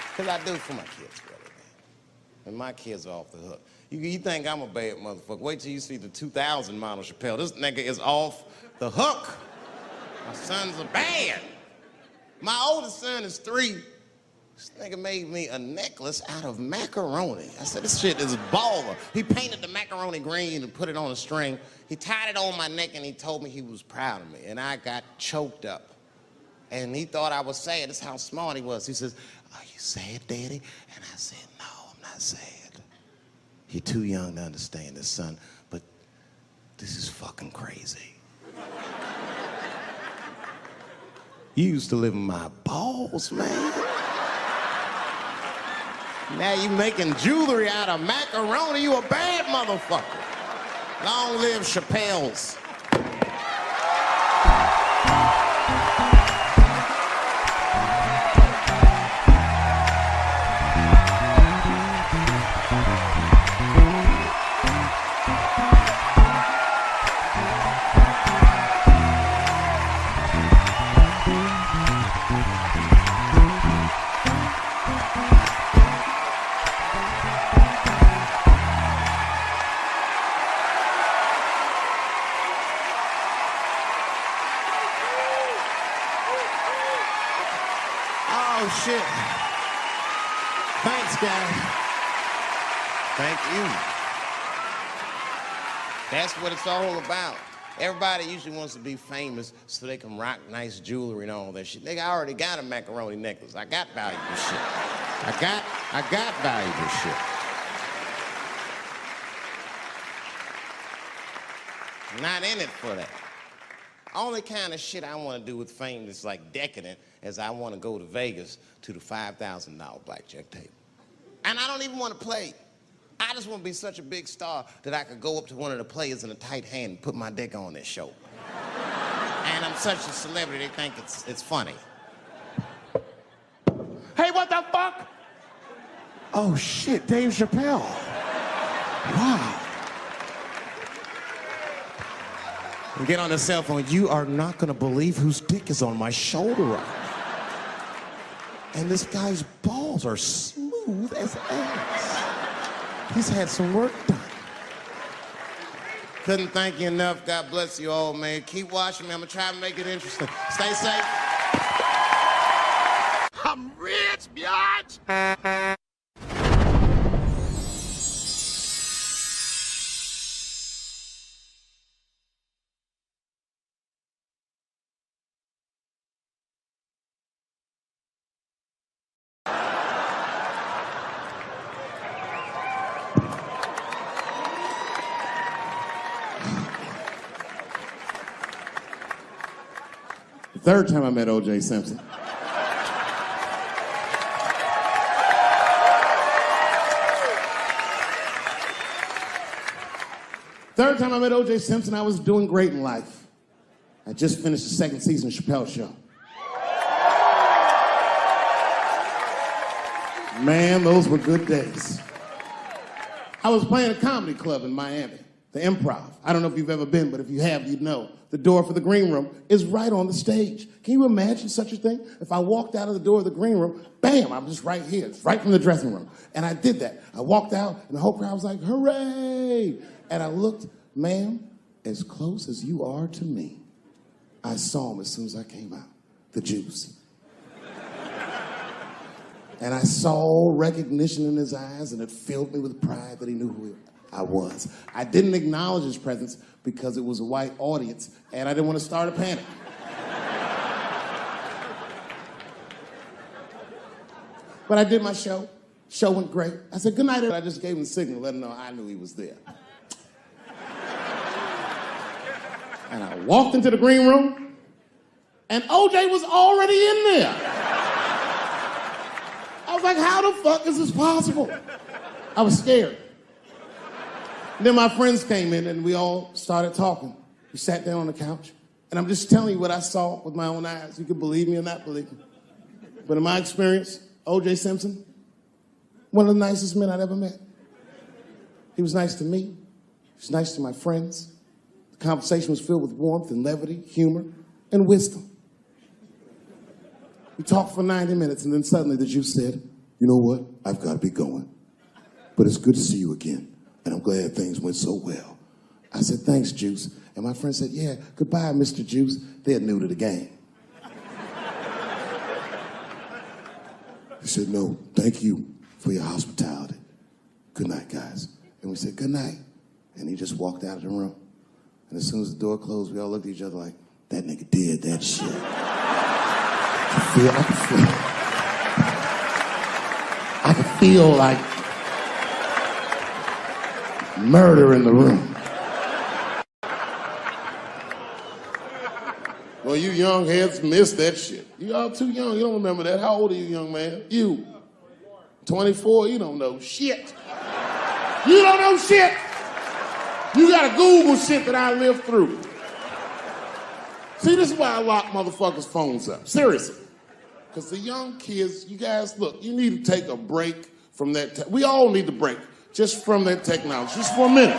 Because I do it for my kids, really, man. And my kids are off the hook. You think I'm a bad motherfucker. Wait till you see the 2000 model Chappelle. This nigga is off the hook. My sons are bad. My oldest son is 3. This nigga made me a necklace out of macaroni. I said, this shit is baller. He painted the macaroni green and put it on a string. He tied it on my neck and he told me he was proud of me. And I got choked up. And he thought I was sad. That's how smart he was. He says, are you sad, Daddy? And I said, no, I'm not sad. You're too young to understand this, son, but this is fucking crazy. You used to live in my balls, man. Now you making jewelry out of macaroni. You a bad motherfucker. Long live Chappelle's. Oh, shit. Thanks, guys. Thank you. That's what it's all about. Everybody usually wants to be famous so they can rock nice jewelry and all that shit. Nigga, I already got a macaroni necklace. I got valuable shit. I got valuable shit. I'm not in it for that. Only kind of shit I want to do with fame that's like decadent is I want to go to Vegas to the $5,000 blackjack table. And I don't even want to play. I just want to be such a big star that I could go up to one of the players in a tight hand and put my dick on their show. And I'm such a celebrity, they think it's funny. Hey, what the fuck? Oh, shit, Dave Chappelle. Wow. Get on the cell phone. You are not going to believe whose dick is on my shoulder right now. And this guy's balls are smooth as ass. He's had some work done. Couldn't thank you enough. God bless you all, man. Keep watching me. I'm going to try to make it interesting. Stay safe. I'm rich, biatch! Third time I met O.J. Simpson. Third time I met O.J. Simpson, I was doing great in life. I just finished the second season of Chappelle Show. Man, those were good days. I was playing a comedy club in Miami, the Improv. I don't know if you've ever been, but if you have, you'd know. The door for the green room is right on the stage. Can you imagine such a thing? If I walked out of the door of the green room, bam, I'm just right here. It's right from the dressing room. And I did that. I walked out, and the whole crowd was like, hooray! And I looked, ma'am, as close as you are to me, I saw him as soon as I came out, the Juice. And I saw recognition in his eyes, and it filled me with pride that he knew who I was. I didn't acknowledge his presence because it was a white audience, and I didn't want to start a panic. But I did my show. Show went great. I said, good night. I just gave him a signal, let him know I knew he was there. And I walked into the green room, and OJ was already in there. I was like, how the fuck is this possible? I was scared. And then my friends came in, and we all started talking. We sat down on the couch, and I'm just telling you what I saw with my own eyes. You can believe me or not believe me. But in my experience, O.J. Simpson, one of the nicest men I'd ever met. He was nice to me. He was nice to my friends. The conversation was filled with warmth and levity, humor, and wisdom. We talked for 90 minutes, and then suddenly the Juice said, you know what? I've got to be going. But it's good to see you again, and I'm glad things went so well. I said, thanks, Juice. And my friend said, yeah, goodbye, Mr. Juice. They're new to the game. He said, no, thank you for your hospitality. Good night, guys. And we said, good night. And he just walked out of the room. And as soon as the door closed, we all looked at each other like, that nigga did that shit. I could feel like Murder in the room. Well, you young heads missed that shit. You all too young. You don't remember that. How old are you, young man? You. 24? You don't know shit. You don't know shit. You gotta Google shit that I lived through. See, this is why I lock motherfuckers' phones up. Seriously. Because the young kids, you guys, look, you need to take a break from that. We all need to break just from that technology, just for a minute.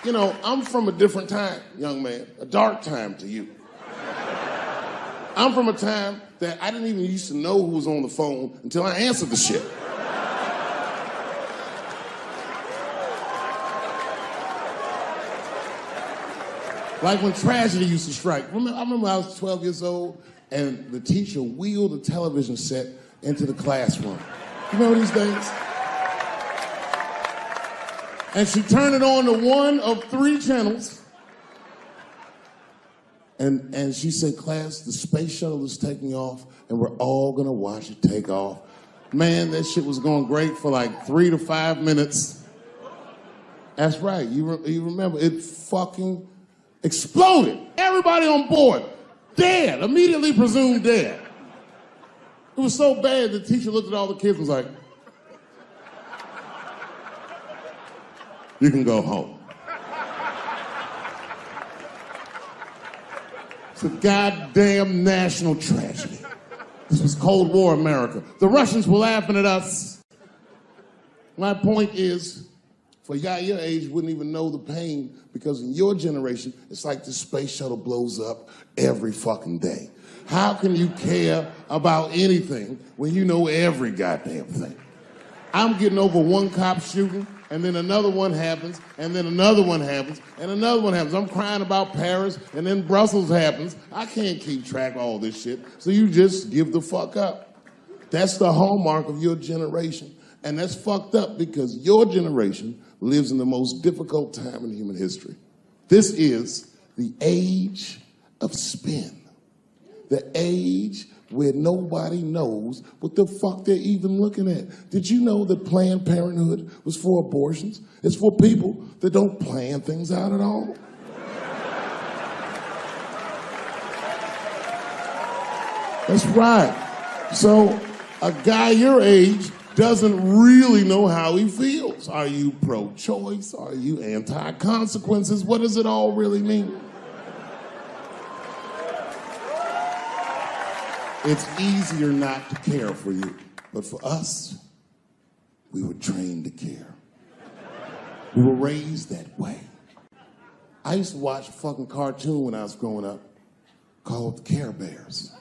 You know, I'm from a different time, young man, a dark time to you. I'm from a time that I didn't even used to know who was on the phone until I answered the shit. Like when tragedy used to strike. I remember I was 12 years old and the teacher wheeled a television set into the classroom. You remember these days? And she turned it on to one of 3 channels. And she said, class, the space shuttle is taking off and we're all gonna watch it take off. Man, that shit was going great for like 3 to 5 minutes. That's right, you remember, it fucking exploded. Everybody on board, dead, immediately presumed dead. It was so bad the teacher looked at all the kids and was like, you can go home. It's a goddamn national tragedy. This was Cold War America. The Russians were laughing at us. My point is, for a guy your age wouldn't even know the pain because in your generation, it's like the space shuttle blows up every fucking day. How can you care about anything when you know every goddamn thing? I'm getting over one cop shooting, and then another one happens, and then another one happens, and another one happens. I'm crying about Paris, and then Brussels happens. I can't keep track of all this shit, so you just give the fuck up. That's the hallmark of your generation, and that's fucked up because your generation lives in the most difficult time in human history. This is the age of spin, the age where nobody knows what the fuck they're even looking at. Did you know that Planned Parenthood was for abortions? It's for people that don't plan things out at all. That's right. So a guy your age doesn't really know how he feels. Are you pro-choice? Are you anti-consequences? What does it all really mean? It's easier not to care for you. But for us, we were trained to care. We were raised that way. I used to watch a fucking cartoon when I was growing up called the Care Bears.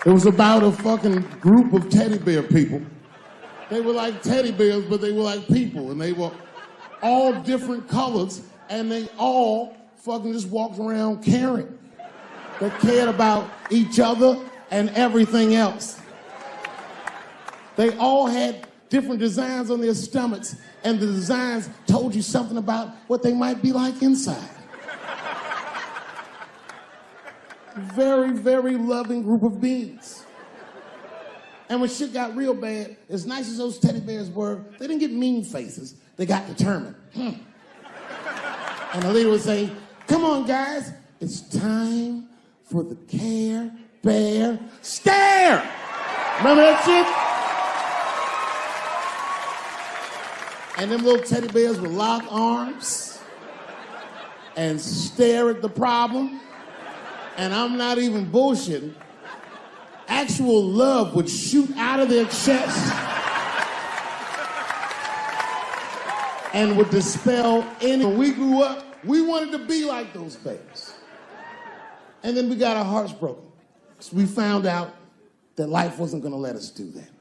It was about a fucking group of teddy bear people. They were like teddy bears, but they were like people, and they were all different colors, and they all fucking just walked around caring. They cared about each other and everything else. They all had different designs on their stomachs, and the designs told you something about what they might be like inside. Very, very loving group of beings. And when shit got real bad, as nice as those teddy bears were, they didn't get mean faces. They got determined. And the leader would say, come on, guys, it's time for the Care Bear Stare. Remember that shit? And them little teddy bears would lock arms and stare at the problem. And I'm not even bullshitting. Actual love would shoot out of their chest and would dispel any. When we grew up, we wanted to be like those bears. And then we got our hearts broken. So we found out that life wasn't gonna let us do that.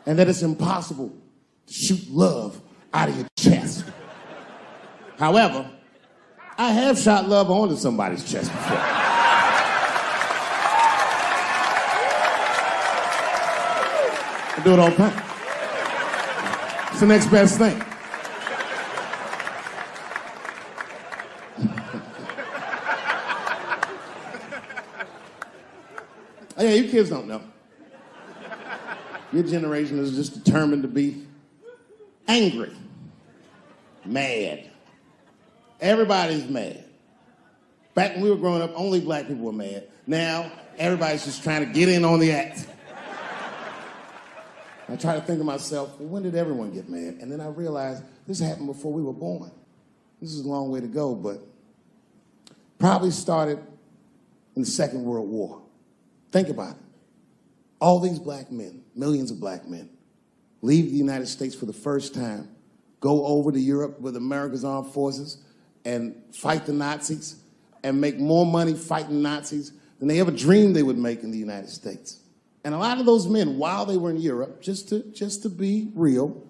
And that it's impossible to shoot love out of your chest. However, I have shot love onto somebody's chest before. I do it all the time. It's the next best thing. Oh yeah, you kids don't know. Your generation is just determined to be angry, mad. Everybody's mad. Back when we were growing up, only black people were mad. Now, everybody's just trying to get in on the act. I try to think to myself, well, when did everyone get mad? And then I realized this happened before we were born. This is a long way to go, but probably started in the Second World War. Think about it. All these black men, millions of black men, leave the United States for the first time, go over to Europe with America's armed forces and fight the Nazis and make more money fighting Nazis than they ever dreamed they would make in the United States. And a lot of those men, while they were in Europe, just to be real,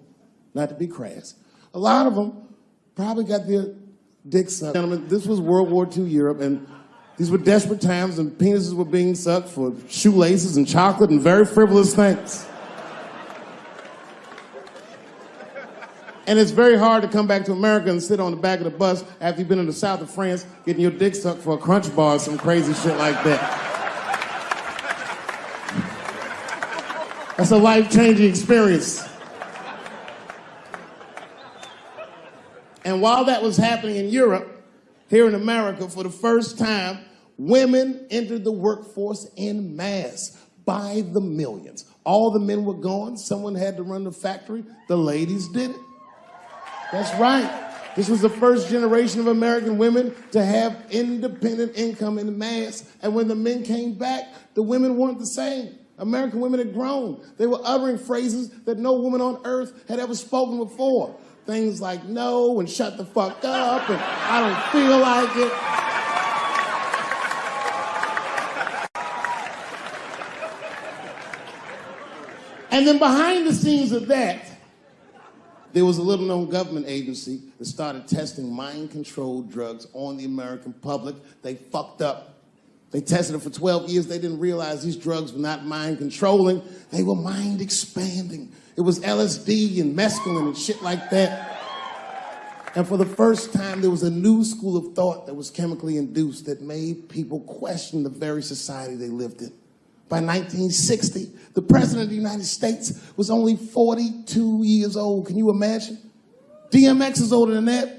not to be crass, a lot of them probably got their dicks sucked. Gentlemen, this was World War II Europe, and these were desperate times, and penises were being sucked for shoelaces and chocolate and very frivolous things. And it's very hard to come back to America and sit on the back of the bus after you've been in the south of France getting your dick sucked for a Crunch Bar or some crazy shit like that. That's a life-changing experience. And while that was happening in Europe, here in America, for the first time, women entered the workforce en masse by the millions. All the men were gone. Someone had to run the factory. The ladies did it. That's right. This was the first generation of American women to have independent income in mass. And when the men came back, the women weren't the same. American women had grown. They were uttering phrases that no woman on earth had ever spoken before. Things like no and shut the fuck up and I don't feel like it. And then behind the scenes of that, there was a little-known government agency that started testing mind-controlled drugs on the American public. They fucked up. They tested it for 12 years. They didn't realize these drugs were not mind-controlling. They were mind-expanding. It was LSD and mescaline and shit like that. And for the first time, there was a new school of thought that was chemically induced that made people question the very society they lived in. By 1960, the President of the United States was only 42 years old. Can you imagine? DMX is older than that.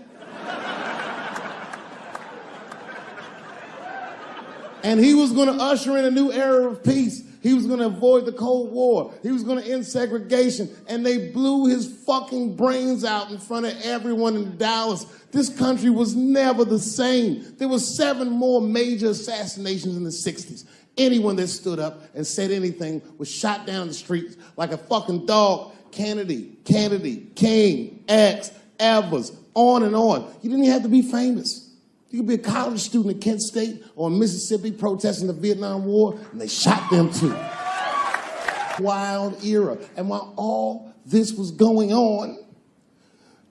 And he was going to usher in a new era of peace. He was going to avoid the Cold War. He was going to end segregation. And they blew his fucking brains out in front of everyone in Dallas. This country was never the same. There were 7 more major assassinations in the 60s. Anyone that stood up and said anything was shot down in the streets like a fucking dog. Kennedy, King, X, Evers, on and on. You didn't even have to be famous. You could be a college student at Kent State or in Mississippi protesting the Vietnam War, and they shot them too. Wild era. And while all this was going on,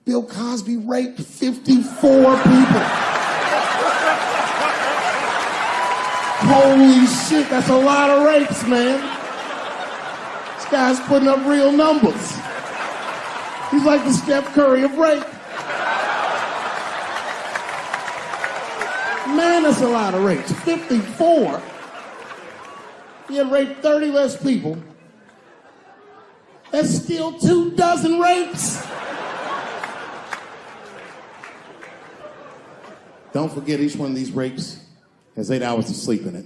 Bill Cosby raped 54 people. Holy shit, that's a lot of rapes, man. This guy's putting up real numbers. He's like the Steph Curry of rape. Man, that's a lot of rapes. 54. He had raped 30 less people. That's still 24 rapes. Don't forget, each one of these rapes has 8 hours of sleep in it.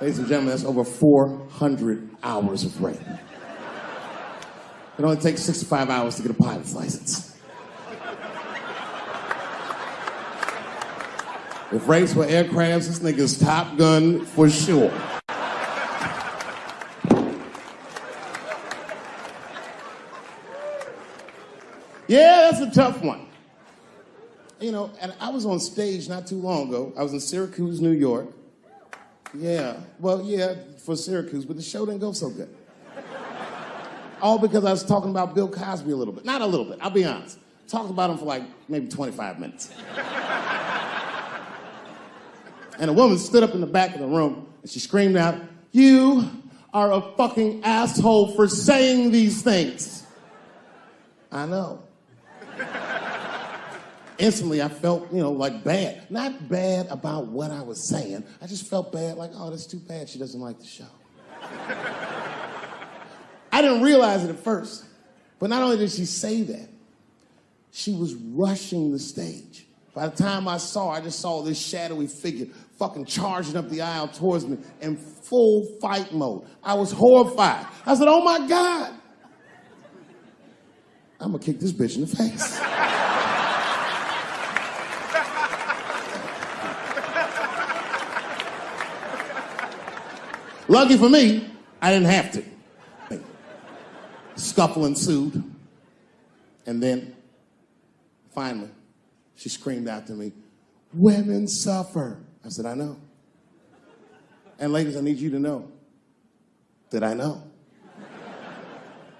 Ladies and gentlemen, that's over 400 hours of rape. It only takes 65 hours to get a pilot's license. If rapes were aircrafts, this nigga's Top Gun for sure. Yeah, that's a tough one. You know, and I was on stage not too long ago. I was in Syracuse, New York. Yeah, well, yeah, for Syracuse, but the show didn't go so good. All because I was talking about Bill Cosby a little bit. Not a little bit, I'll be honest. Talked about him for like maybe 25 minutes. And a woman stood up in the back of the room and she screamed out, "You are a fucking asshole for saying these things." I know. Instantly, I felt, like bad. Not bad about what I was saying. I just felt bad, like, oh, that's too bad she doesn't like the show. I didn't realize it at first, but not only did she say that, she was rushing the stage. By the time I saw her, I just saw this shadowy figure fucking charging up the aisle towards me in full fight mode. I was horrified. I said, oh my God, I'm gonna kick this bitch in the face. Lucky for me, I didn't have to. Scuffle ensued. And then, finally, she screamed out to me, women suffer. I said, I know. And ladies, I need you to know that I know.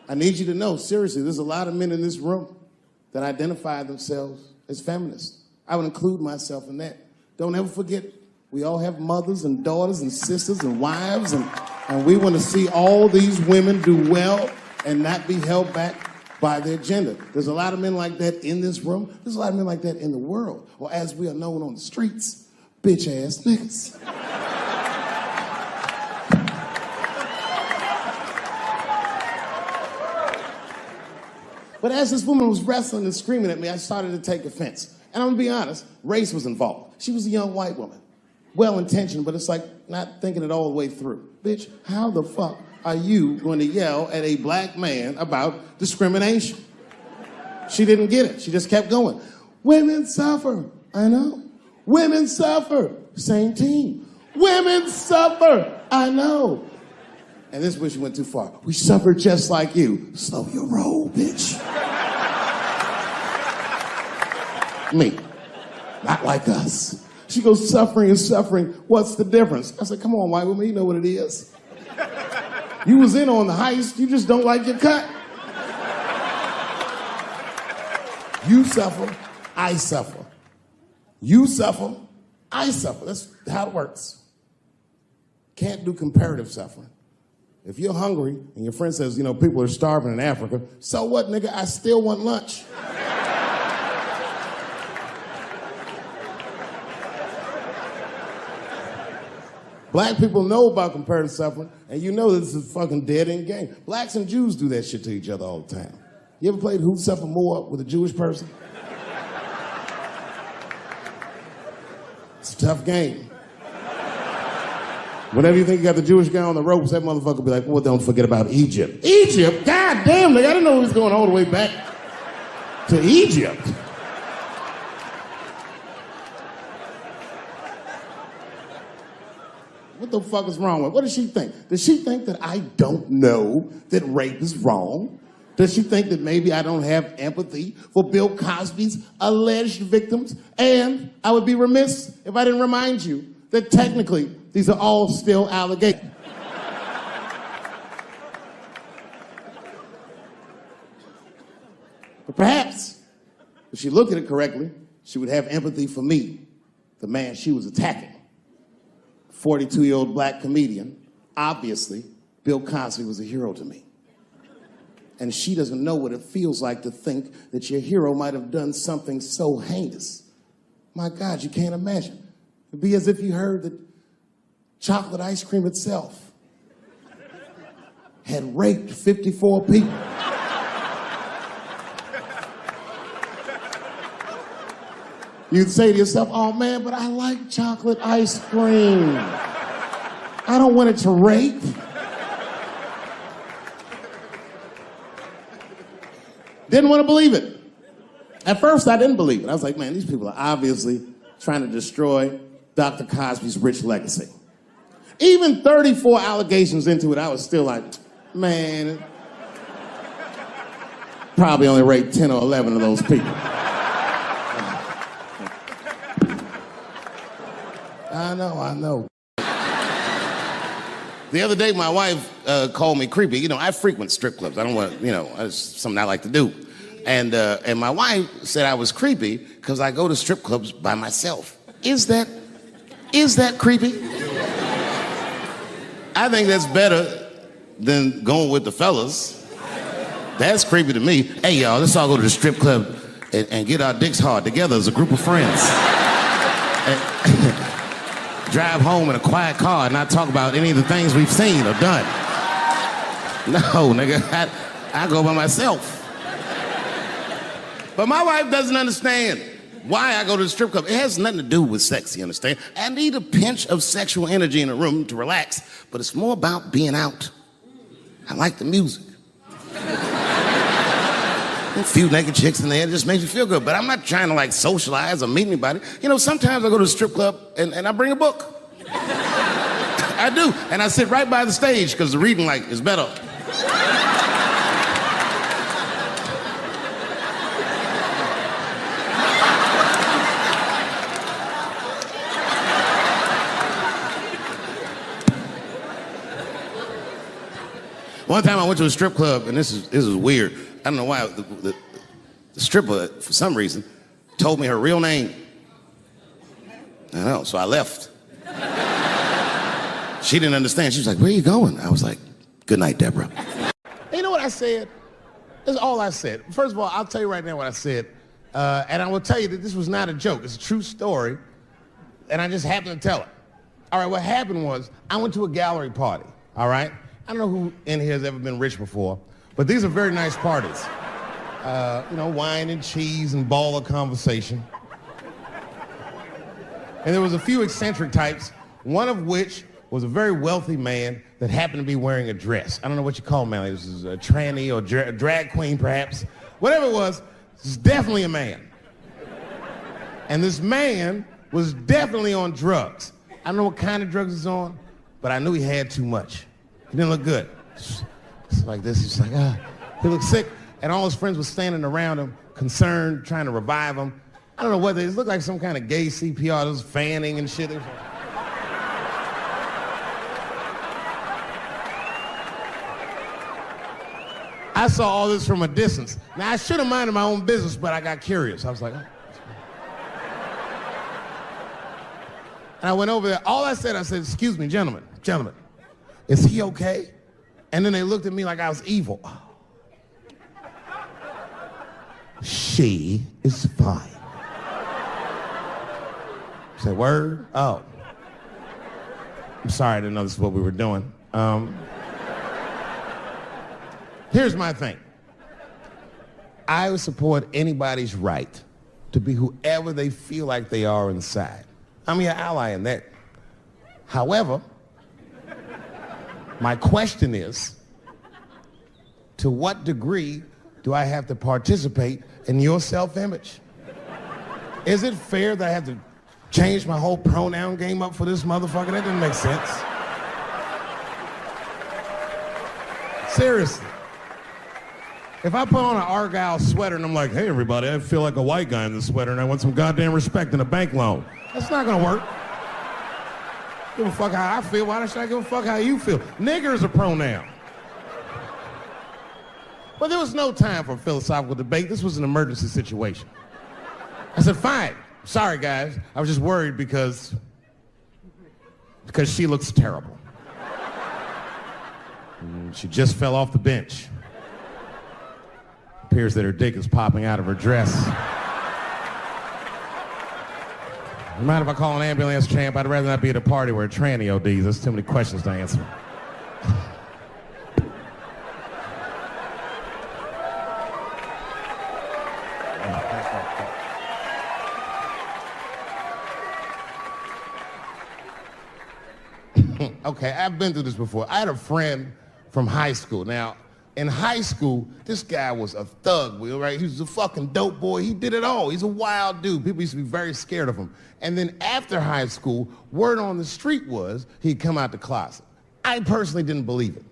I need you to know, seriously, there's a lot of men in this room that identify themselves as feminists. I would include myself in that. Don't ever forget, we all have mothers and daughters and sisters and wives, and we want to see all these women do well and not be held back by their gender. There's a lot of men like that in this room. There's a lot of men like that in the world, or as we are known on the streets, bitch-ass niggas. But as this woman was wrestling and screaming at me, I started to take offense. And I'm gonna be honest, race was involved. She was a young white woman. Well-intentioned, but it's like not thinking it all the way through. Bitch, how the fuck are you going to yell at a black man about discrimination? She didn't get it. She just kept going. Women suffer. I know. Women suffer. Same team. Women suffer. I know. And this is where she went too far. We suffer just like you. Slow your roll, bitch. Me. Not like us. She goes, suffering is suffering. What's the difference? I said, come on, white woman, you know what it is. You was in on the heist, you just don't like your cut. You suffer, I suffer. You suffer, I suffer. That's how it works. Can't do comparative suffering. If you're hungry and your friend says, people are starving in Africa, so what, nigga? I still want lunch. Black people know about comparative suffering, and you know this is a fucking dead-end game. Blacks and Jews do that shit to each other all the time. You ever played Who Suffer More with a Jewish person? It's a tough game. Whenever you think you got the Jewish guy on the ropes, that motherfucker will be like, well, don't forget about Egypt. Egypt? God damn, nigga, I didn't know he was going all the way back to Egypt. What the fuck is wrong with her? What does she think? Does she think that I don't know that rape is wrong? Does she think that maybe I don't have empathy for Bill Cosby's alleged victims? And I would be remiss if I didn't remind you that technically these are all still allegations. But perhaps, if she looked at it correctly, she would have empathy for me, the man she was attacking. 42-year-old black comedian. Obviously, Bill Cosby was a hero to me. And she doesn't know what it feels like to think that your hero might have done something so heinous. My God, you can't imagine. It'd be as if you heard that chocolate ice cream itself had raped 54 people. You'd say to yourself, oh man, but I like chocolate ice cream. I don't want it to rape. Didn't want to believe it. At first, I didn't believe it. I was like, man, these people are obviously trying to destroy Dr. Cosby's rich legacy. Even 34 allegations into it, I was still like, man, probably only raped 10 or 11 of those people. I know. The other day, my wife called me creepy. I frequent strip clubs. I don't want, it's something I like to do. And my wife said I was creepy because I go to strip clubs by myself. Is that creepy? I think that's better than going with the fellas. That's creepy to me. Hey, y'all, let's all go to the strip club and get our dicks hard together as a group of friends. And drive home in a quiet car and not talk about any of the things we've seen or done. No, nigga, I go by myself. But my wife doesn't understand why I go to the strip club. It has nothing to do with sex, you understand? I need a pinch of sexual energy in a room to relax, but it's more about being out. I like the music. A few naked chicks in there, it just makes me feel good. But I'm not trying to like socialize or meet anybody. You know, sometimes I go to the strip club and I bring a book. I do, and I sit right by the stage because the reading light is better. One time I went to a strip club, and this is weird. I don't know why. The stripper, for some reason, told me her real name. I know, so I left. She didn't understand. She was like, "Where are you going?" I was like, "Good night, Deborah." You know what I said? That's all I said. First of all, I'll tell you right now what I said. And I will tell you that this was not a joke. It's a true story. And I just happened to tell it. All right, what happened was I went to a gallery party, all right? I don't know who in here has ever been rich before, but these are very nice parties. You know, wine and cheese and ball of conversation. And there was a few eccentric types, one of which was a very wealthy man that happened to be wearing a dress. I don't know what you call him, man. This is a tranny or drag queen, perhaps. Whatever it was definitely a man. And this man was definitely on drugs. I don't know what kind of drugs he's on, but I knew he had too much. He didn't look good. It's like this. He's like, he looked sick. And all his friends were standing around him, concerned, trying to revive him. I don't know whether it looked like some kind of gay CPR. There was fanning and shit. I saw all this from a distance. Now, I should have minded my own business, but I got curious. I was like, oh. And I went over there. All I said, "Excuse me, gentlemen, is he okay?" And then they looked at me like I was evil. She is fine. I said, "Word? Oh. I'm sorry, I didn't know this is what we were doing." Here's my thing. I would support anybody's right to be whoever they feel like they are inside. I'm your ally in that. However, my question is, to what degree do I have to participate in your self-image? Is it fair that I have to change my whole pronoun game up for this motherfucker? That didn't make sense. Seriously. If I put on an Argyle sweater and I'm like, "Hey everybody, I feel like a white guy in this sweater and I want some goddamn respect and a bank loan," that's not gonna work. Give a fuck how I feel. Why should I give a fuck how you feel? Nigger is a pronoun. But there was no time for philosophical debate. This was an emergency situation. I said, "Fine. Sorry, guys. I was just worried because she looks terrible. She just fell off the bench. Appears that her dick is popping out of her dress. You mind if I call an ambulance, champ? I'd rather not be at a party where a tranny ODs. There's too many questions to answer." Okay, I've been through this before. I had a friend from high school. Now, in high school, this guy was a thug, right? He was a fucking dope boy. He did it all. He's a wild dude. People used to be very scared of him. And then after high school, word on the street was he'd come out the closet. I personally didn't believe it.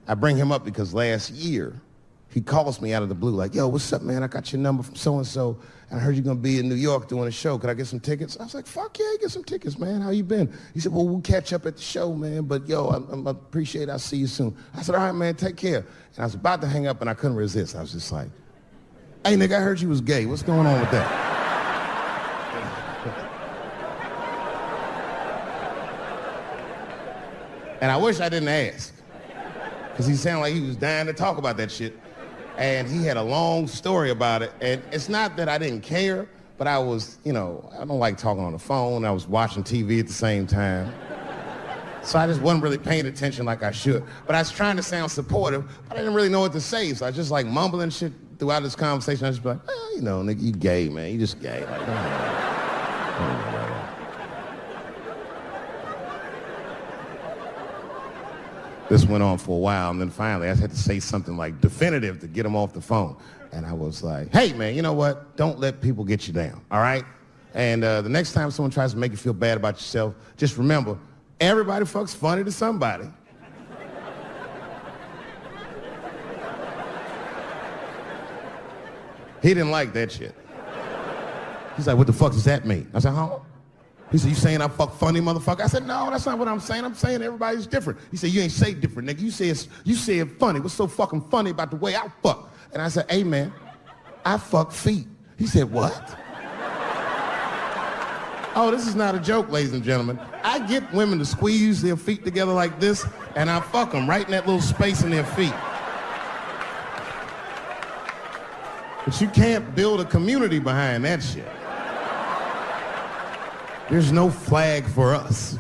I bring him up because last year, he calls me out of the blue like, "Yo, what's up, man? I got your number from so-and-so. I heard you're going to be in New York doing a show. Could I get some tickets?" I was like, "Fuck yeah, get some tickets, man. How you been?" He said, "Well, we'll catch up at the show, man. But, yo, I appreciate it. I'll see you soon." I said, "All right, man, take care." And I was about to hang up, and I couldn't resist. I was just like, "Hey, nigga, I heard you was gay. What's going on with that?" And I wish I didn't ask, because he sounded like he was dying to talk about that shit. And he had a long story about it. And it's not that I didn't care, but I was, I don't like talking on the phone. I was watching TV at the same time. So I just wasn't really paying attention like I should. But I was trying to sound supportive, but I didn't really know what to say. So I was just like mumbling shit throughout this conversation. I was just like, nigga, you gay, man. You just gay. Like, This went on for a while, and then finally I had to say something like definitive to get him off the phone. And I was like, hey, man, you know what? Don't let people get you down, all right? And the next time someone tries to make you feel bad about yourself, just remember, everybody fucks funny to somebody. He didn't like that shit. He's like, what the fuck does that mean? I said, huh? He said, you saying I fuck funny, motherfucker? I said, no, that's not what I'm saying. I'm saying everybody's different. He said, you ain't say different, nigga. You say it funny. What's so fucking funny about the way I fuck? And I said, hey, man, I fuck feet. He said, what? Oh, this is not a joke, ladies and gentlemen. I get women to squeeze their feet together like this, and I fuck them right in that little space in their feet. But you can't build a community behind that shit. There's no flag for us.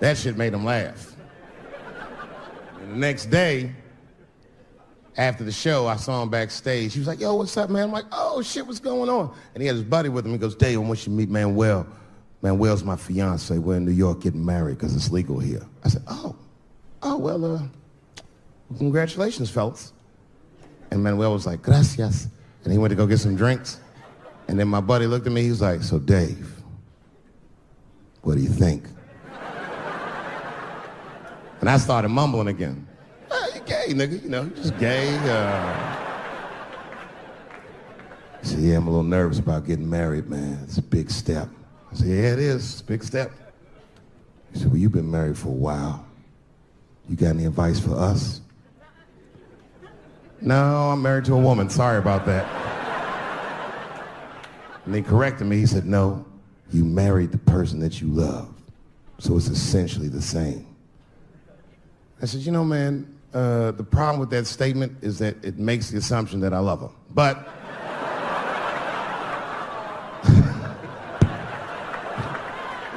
That shit made him laugh. And the next day, after the show, I saw him backstage. He was like, yo, what's up, man? I'm like, oh, shit, what's going on? And he had his buddy with him. He goes, Dave, I want you to meet Manuel. Manuel's my fiance. We're in New York getting married because it's legal here. I said, well, congratulations, fellas. And Manuel was like, gracias. And he went to go get some drinks. And then my buddy looked at me. He was like, so, Dave, what do you think? And I started mumbling again. You gay, nigga, you just gay. He said, yeah, I'm a little nervous about getting married, man. It's a big step. I said, yeah, it is. It's a big step. He said, well, you've been married for a while. You got any advice for us? No, I'm married to a woman. Sorry about that. And he corrected me. He said, no, you married the person that you love. So it's essentially the same. I said, man, the problem with that statement is that it makes the assumption that I love her. But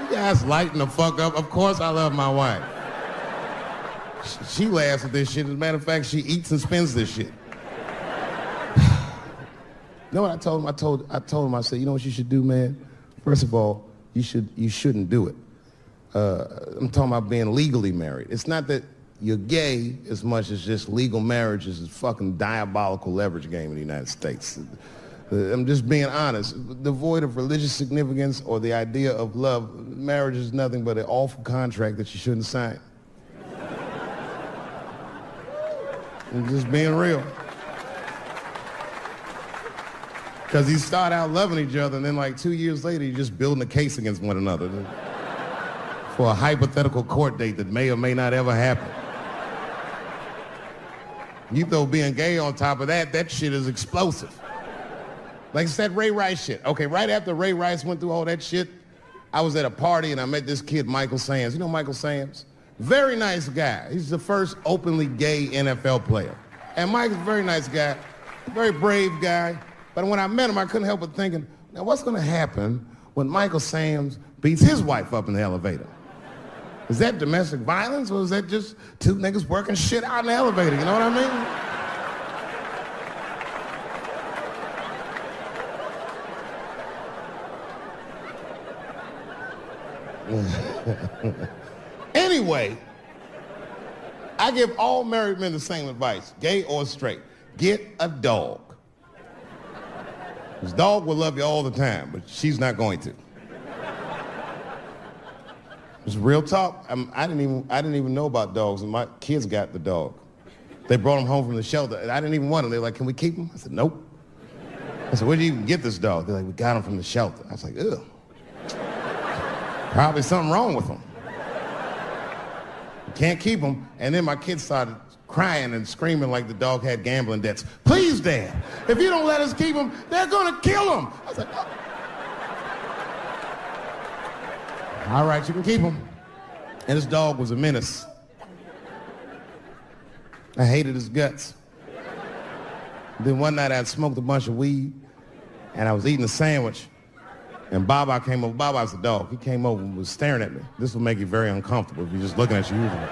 you guys lighten the fuck up. Of course I love my wife. She laughs at this shit. As a matter of fact, she eats and spends this shit. You know what I told him? I told him, I said, you know what you should do, man? First of all, you shouldn't do it. I'm talking about being legally married. It's not that you're gay as much as just legal marriage is a fucking diabolical leverage game in the United States. I'm just being honest. Devoid of religious significance or the idea of love, marriage is nothing but an awful contract that you shouldn't sign. I'm just being real. Because you start out loving each other, and then like 2 years later, you're just building a case against one another for a hypothetical court date that may or may not ever happen. You throw being gay on top of that, that shit is explosive. Like it's that Ray Rice shit. Okay, right after Ray Rice went through all that shit, I was at a party and I met this kid, Michael Samms. You know Michael Samms? Very nice guy. He's the first openly gay NFL player. And Mike's a very nice guy, very brave guy. But when I met him, I couldn't help but thinking, now what's gonna happen when Michael Samms beats his wife up in the elevator? Is that domestic violence or is that just two niggas working shit out in the elevator? You know what I mean? Anyway, I give all married men the same advice, gay or straight. Get a dog. This dog will love you all the time, but she's not going to. It's real talk. I didn't even know about dogs, and my kids got the dog. They brought him home from the shelter, and I didn't even want him. They were like, can we keep him? I said, nope. I said, where'd you even get this dog? They're like, we got him from the shelter. I was like, ugh. Probably something wrong with him. Can't keep him. And then my kids started crying and screaming like the dog had gambling debts. Please, Dad, if you don't let us keep him, they're gonna kill him. I was like, oh. All right, you can keep him. And this dog was a menace. I hated his guts. Then one night I'd smoked a bunch of weed, and I was eating a sandwich, and Baba came over. Baba's a dog. He came over and was staring at me. This will make you very uncomfortable if you're just looking at you usually.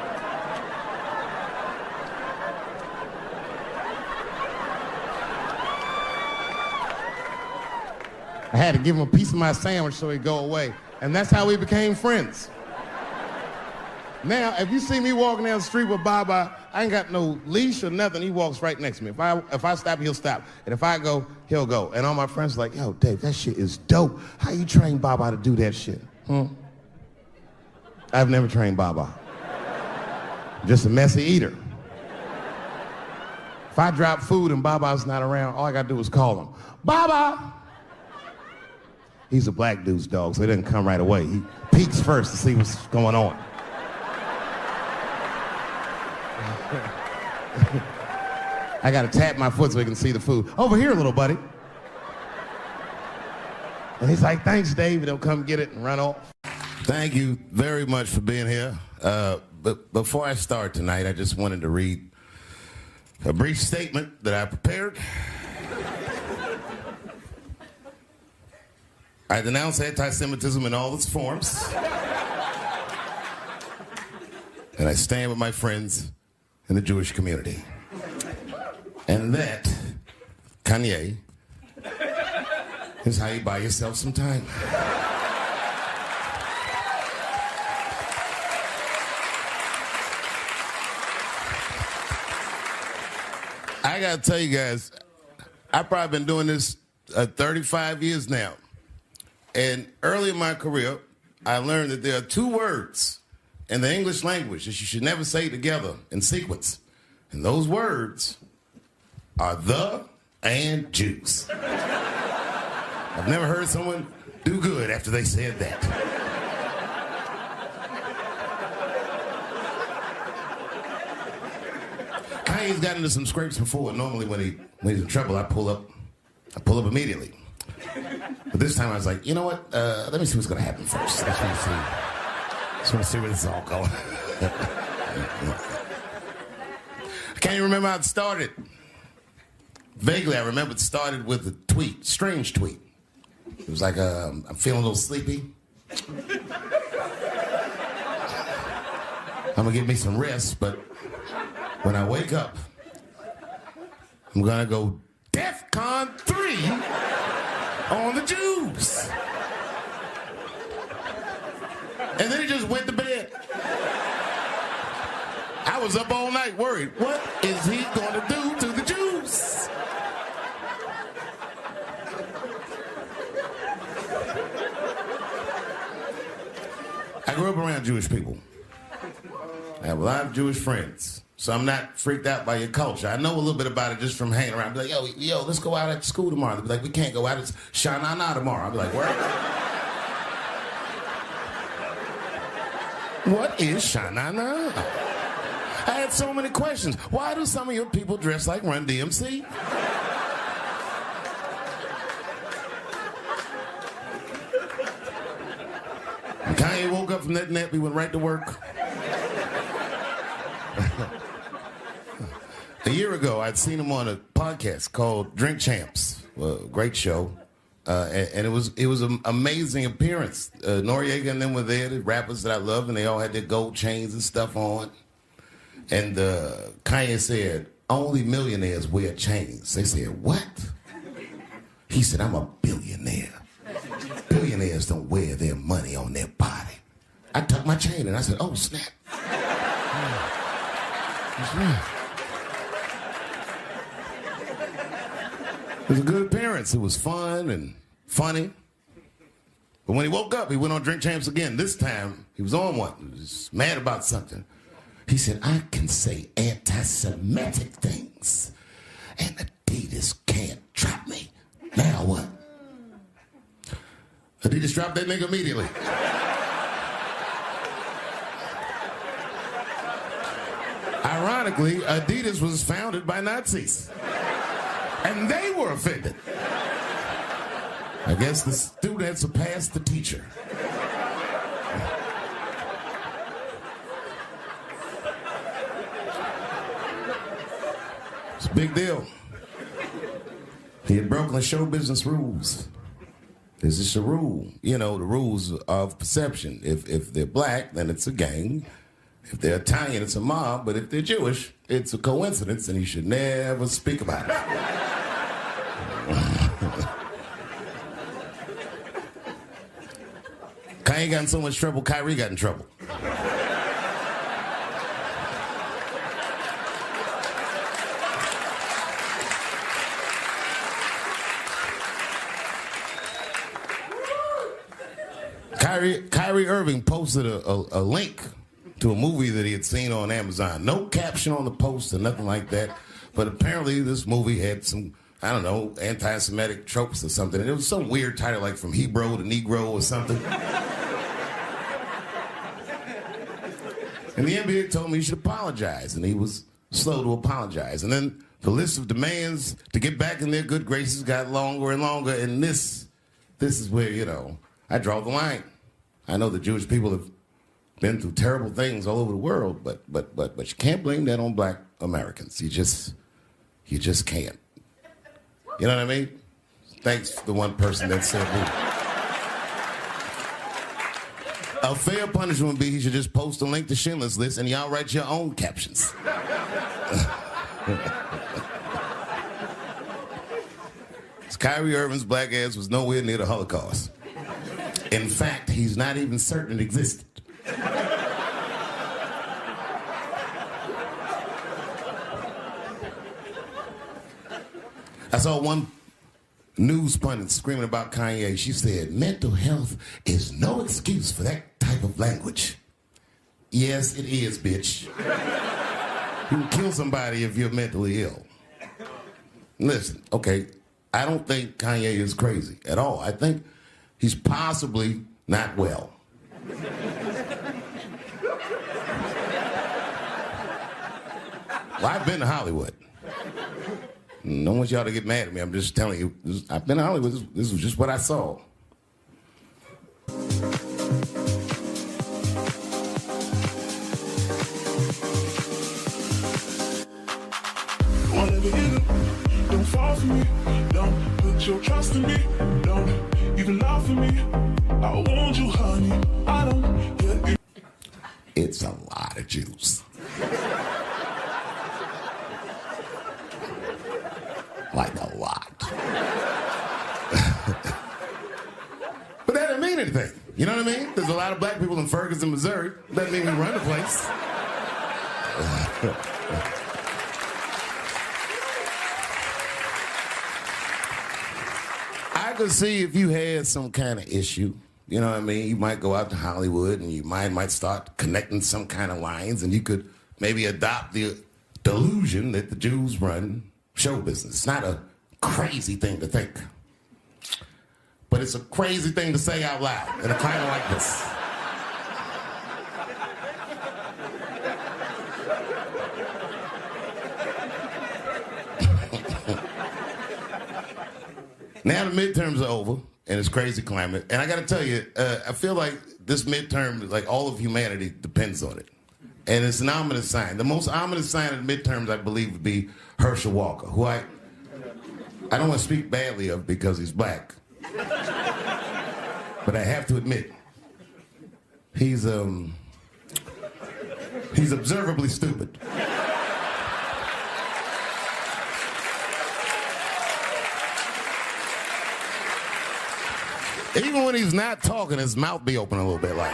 I had to give him a piece of my sandwich so he'd go away. And that's how we became friends. Now, if you see me walking down the street with Baba, I ain't got no leash or nothing. He walks right next to me. If I stop, he'll stop. And if I go, he'll go. And all my friends are like, yo, Dave, that shit is dope. How you train Baba to do that shit? I've never trained Baba. Just a messy eater. If I drop food and Baba's not around, all I gotta do is call him. Baba! He's a black dude's dog, so he doesn't come right away. He peeks first to see what's going on. I gotta tap my foot so he can see the food. Over here, little buddy. And he's like, thanks, Dave. He'll come get it and run off. Thank you very much for being here. But before I start tonight, I just wanted to read a brief statement that I prepared. I denounce anti-Semitism in all its forms. And I stand with my friends in the Jewish community. And that, Kanye, is how you buy yourself some time. I gotta tell you guys, I've probably been doing this 35 years now. And early in my career, I learned that there are two words in the English language that you should never say together in sequence. And those words are the and Jews. I've never heard someone do good after they said that. Kanye's gotten into some scrapes before. Normally when he's in trouble, I pull up immediately. But this time I was like, you know what? Let me see what's gonna happen first. I just want to see where this is all going. I can't even remember how it started. Vaguely, I remember it started with a tweet, strange tweet. It was like, I'm feeling a little sleepy. I'm gonna get me some rest, but when I wake up, I'm gonna go DEFCON 3 on the Jews. And then he just went to bed. I was up all night worried. What is he going to do to the Jews? I grew up around Jewish people. I have a lot of Jewish friends. So I'm not freaked out by your culture. I know a little bit about it just from hanging around. I'd be like, yo, let's go out at school tomorrow. They'd be like, we can't go out. It's Shana Na tomorrow. I'd be like, where? What is Shana Na? I had so many questions. Why do some of your people dress like Run DMC? When Kanye woke up from that nap, he went right to work. A year ago, I'd seen him on a podcast called Drink Champs, a great show, and it was an amazing appearance. Noriega and them were there, the rappers that I love, and they all had their gold chains and stuff on. And Kanye said, only millionaires wear chains. They said, what? He said, I'm a billionaire. Billionaires don't wear their money on their body. I tucked my chain and I said, oh, snap. That's right. It was a good appearance. It was fun and funny. But when he woke up, he went on Drink Champs again. This time, he was on one. He was mad about something. He said, I can say anti-Semitic things, and Adidas can't trap me. Now what? Adidas dropped that nigga immediately. Ironically, Adidas was founded by Nazis. And they were offended. I guess the student surpassed the teacher. It's a big deal. He had broken the show business rules. This is a rule. You know, the rules of perception. If they're black, then it's a gang. If they're Italian, it's a mob. But if they're Jewish, it's a coincidence, and you should never speak about it. Kanye got in so much trouble, Kyrie got in trouble. Kyrie Irving posted a link to a movie that he had seen on Amazon. No caption on the post or nothing like that. But apparently this movie had some, I don't know, anti-Semitic tropes or something. And it was some weird title like From Hebrew to Negro or something. And the NBA told me he should apologize. And he was slow to apologize. And then the list of demands to get back in their good graces got longer and longer. And this is where, you know, I draw the line. I know the Jewish people have been through terrible things all over the world, but you can't blame that on black Americans. You just can't. You know what I mean? Thanks to the one person that said that. A fair punishment would be he should just post a link to Schindler's List and y'all write your own captions. Kyrie Irving's black ass was nowhere near the Holocaust. In fact, he's not even certain it existed. I saw one news pundit screaming about Kanye. She said, mental health is no excuse for that type of language. Yes, it is, bitch. You can kill somebody if you're mentally ill. Listen, okay, I don't think Kanye is crazy at all. I think he's possibly not well. Well, I've been to Hollywood. I don't want y'all to get mad at me. I'm just telling you. I've been to Hollywood. This was just what I saw. Whatever hit it, don't fall for me. Don't put your trust in me. Don't even lie for me. I want you, honey. I don't get it. It's a lot of Jews. Like a lot. But that doesn't mean anything. You know what I mean? There's a lot of black people in Ferguson, Missouri. Doesn't mean we run the place. I could see if you had some kind of issue, you know what I mean? You might go out to Hollywood and your mind might start connecting some kind of lines and you could maybe adopt the delusion that the Jews run show business. It's not a crazy thing to think. But it's a crazy thing to say out loud in a climate like this. Now the midterms are over, and it's crazy climate. And I got to tell you, I feel like this midterm, like all of humanity depends on it. And it's an ominous sign. The most ominous sign of the midterms, I believe, would be Herschel Walker, who I don't want to speak badly of because he's black. But I have to admit, he's observably stupid. Even when he's not talking, his mouth be open a little bit like.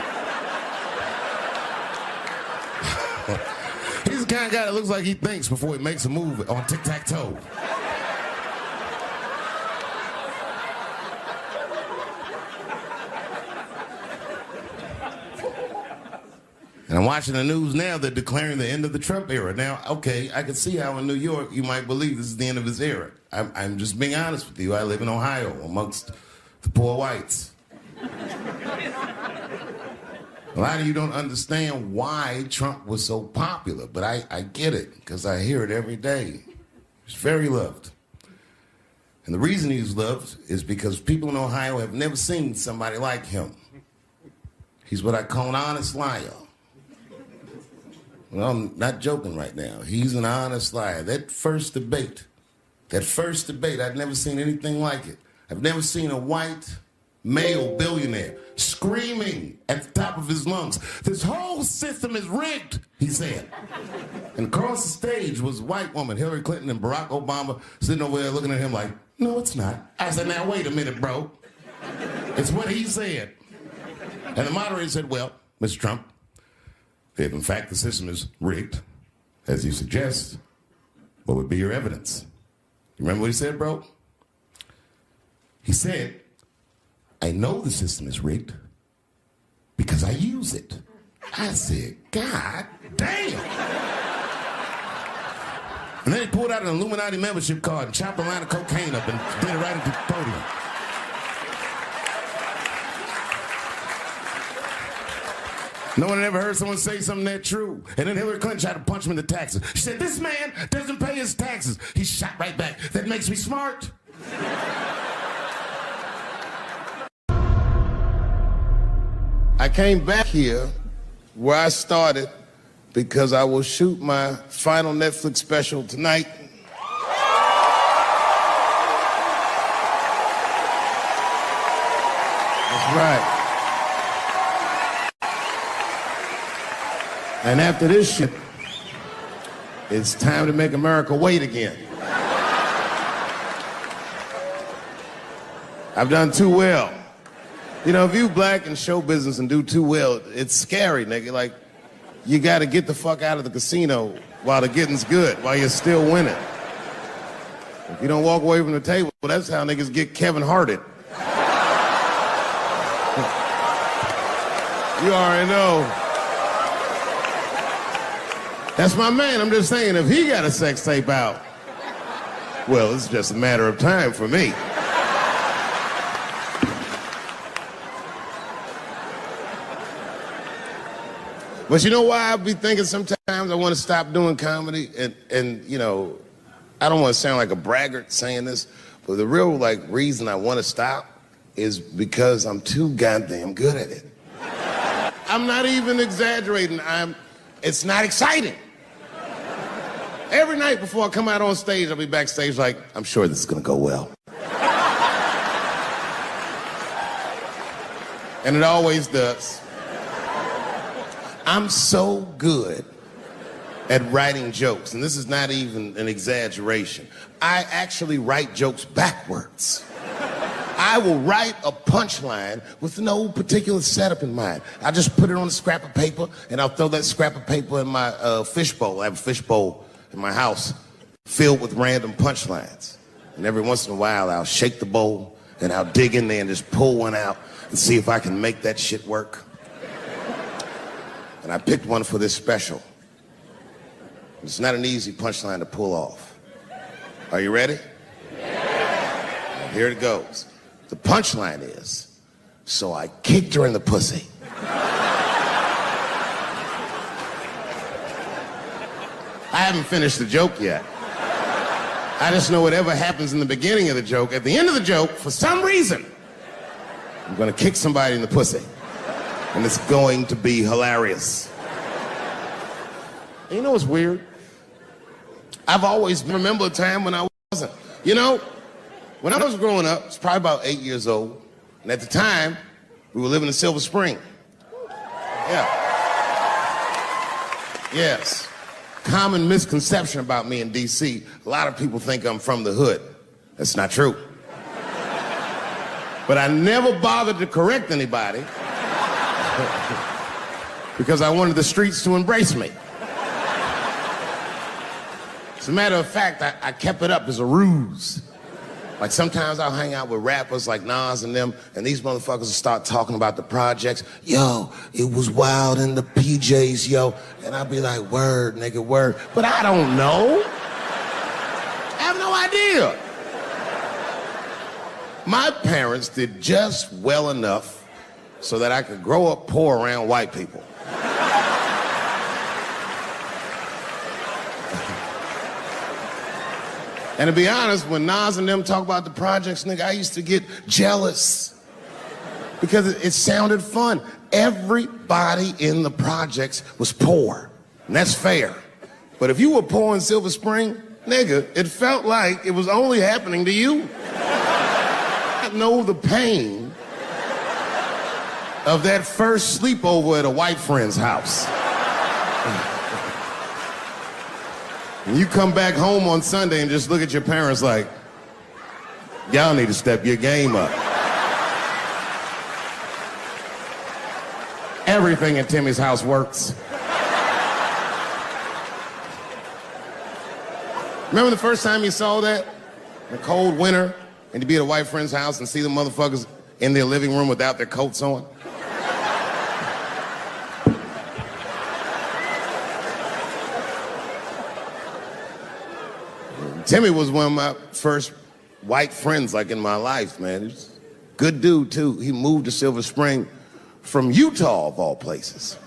He's the kind of guy that looks like he thinks before he makes a move on tic-tac-toe. And I'm watching the news now, they're declaring the end of the Trump era. Now, okay, I can see how in New York you might believe this is the end of his era. I'm just being honest with you. I live in Ohio amongst the poor whites. A lot of you don't understand why Trump was so popular, but I get it, because I hear it every day. He's very loved. And the reason he's loved is because people in Ohio have never seen somebody like him. He's what I call an honest liar. Well, I'm not joking right now. He's an honest liar. That first debate, I'd never seen anything like it. I've never seen a white male billionaire screaming at the top of his lungs, "This whole system is rigged," he said. And across the stage was a white woman, Hillary Clinton and Barack Obama, sitting over there looking at him like, "No, it's not." I said, "Now, wait a minute, bro. It's what he said." And the moderator said, "Well, Mr. Trump, if in fact the system is rigged, as you suggest, what would be your evidence?" You remember what he said, bro? He said, "I know the system is rigged because I use it." I said, "God damn." And then he pulled out an Illuminati membership card and chopped a line of cocaine up and did it right at the podium. No one had ever heard someone say something that true. And then Hillary Clinton tried to punch him in the taxes. She said, "This man doesn't pay his taxes." He shot right back. "That makes me smart." I came back here where I started because I will shoot my final Netflix special tonight. That's right. And after this shit, it's time to make America wait again. I've done too well. You know, if you black in show business and do too well, it's scary, nigga. Like, you gotta get the fuck out of the casino while the getting's good, while you're still winning. If you don't walk away from the table, well, that's how niggas get Kevin Harted. You already know. That's my man. I'm just saying, if he got a sex tape out, well, it's just a matter of time for me. But you know why I be thinking sometimes I want to stop doing comedy? And you know, I don't want to sound like a braggart saying this, but the real reason I want to stop is because I'm too goddamn good at it. I'm not even exaggerating. It's not exciting. Every night before I come out on stage, I'll be backstage like, "I'm sure this is gonna go well." And it always does. I'm so good at writing jokes, and this is not even an exaggeration. I actually write jokes backwards. I will write a punchline with no particular setup in mind. I just put it on a scrap of paper, and I'll throw that scrap of paper in my fishbowl. I have a fishbowl in my house filled with random punchlines. And every once in a while, I'll shake the bowl, and I'll dig in there and just pull one out and see if I can make that shit work. And I picked one for this special. It's not an easy punchline to pull off. Are you ready? Yeah. Here it goes. The punchline is, "So I kicked her in the pussy." I haven't finished the joke yet. I just know whatever happens in the beginning of the joke, at the end of the joke, for some reason, I'm gonna kick somebody in the pussy. And it's going to be hilarious. And you know what's weird? I've always remembered a time when I wasn't. You know, when I was growing up, I was probably about 8 years old. And at the time, we were living in Silver Spring. Yeah. Yes. Common misconception about me in D.C. A lot of people think I'm from the hood. That's not true. But I never bothered to correct anybody because I wanted the streets to embrace me. As a matter of fact, I kept it up as a ruse. Like sometimes I'll hang out with rappers like Nas and them, and these motherfuckers will start talking about the projects. "Yo, it was wild in the PJs, yo." And I'll be like, "Word, nigga, word." But I don't know. I have no idea. My parents did just well enough so that I could grow up poor around white people. And to be honest, when Nas and them talk about the projects, nigga, I used to get jealous because it sounded fun. Everybody in the projects was poor. And that's fair. But if you were poor in Silver Spring, nigga, it felt like it was only happening to you. I know the pain of that first sleepover at a white friend's house. And you come back home on Sunday and just look at your parents like, y'all need to step your game up. Everything in Timmy's house works. Remember the first time you saw that? In the cold winter, and you'd be at a white friend's house and see the motherfuckers in their living room without their coats on? Timmy was one of my first white friends, like, in my life, man. He's a good dude, too. He moved to Silver Spring from Utah, of all places.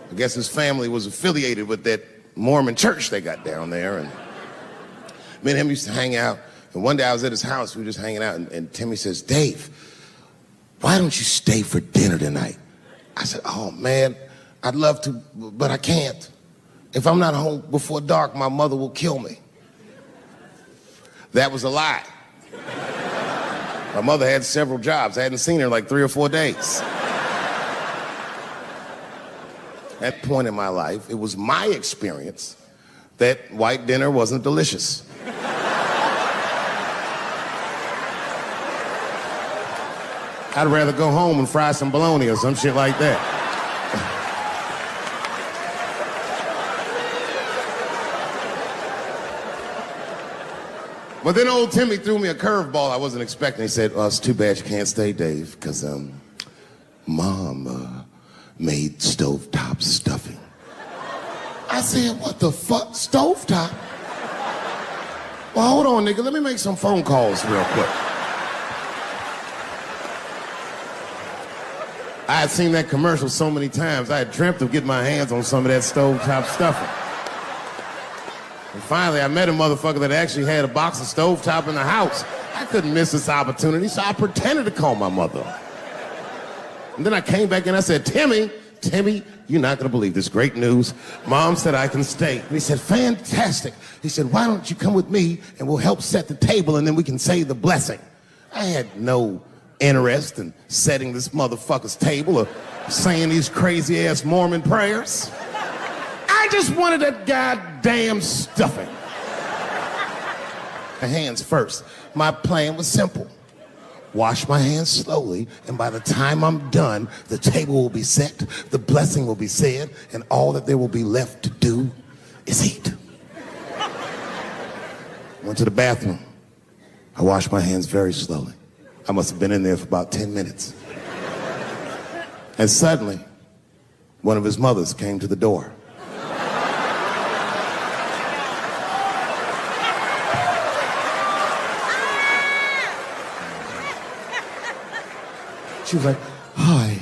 I guess his family was affiliated with that Mormon church they got down there, and me and him used to hang out. And one day I was at his house, we were just hanging out, and Timmy says, Dave, why don't you stay for dinner tonight? I said, oh, man, I'd love to, but I can't. If I'm not home before dark, my mother will kill me. That was a lie. My mother had several jobs. I hadn't seen her in like 3 or 4 days. At that point in my life, it was my experience that white dinner wasn't delicious. I'd rather go home and fry some bologna or some shit like that. But then old Timmy threw me a curveball I wasn't expecting. He said, it's too bad you can't stay, Dave, because Mom made stovetop stuffing. I said, what the fuck, stovetop? Well, hold on, nigga, let me make some phone calls real quick. I had seen that commercial so many times, I had dreamt of getting my hands on some of that stovetop stuffing. And finally, I met a motherfucker that actually had a box of stovetop in the house. I couldn't miss this opportunity, so I pretended to call my mother. And then I came back and I said, Timmy, you're not gonna believe this great news. Mom said I can stay. And he said, fantastic. He said, why don't you come with me and we'll help set the table and then we can say the blessing. I had no interest in setting this motherfucker's table or saying these crazy ass Mormon prayers. I just wanted that goddamn stuffing. My hands first. My plan was simple. Wash my hands slowly, and by the time I'm done, the table will be set, the blessing will be said, and all that there will be left to do is eat. Went to the bathroom. I washed my hands very slowly. I must have been in there for about 10 minutes. And suddenly, one of his mothers came to the door. She was like, hi,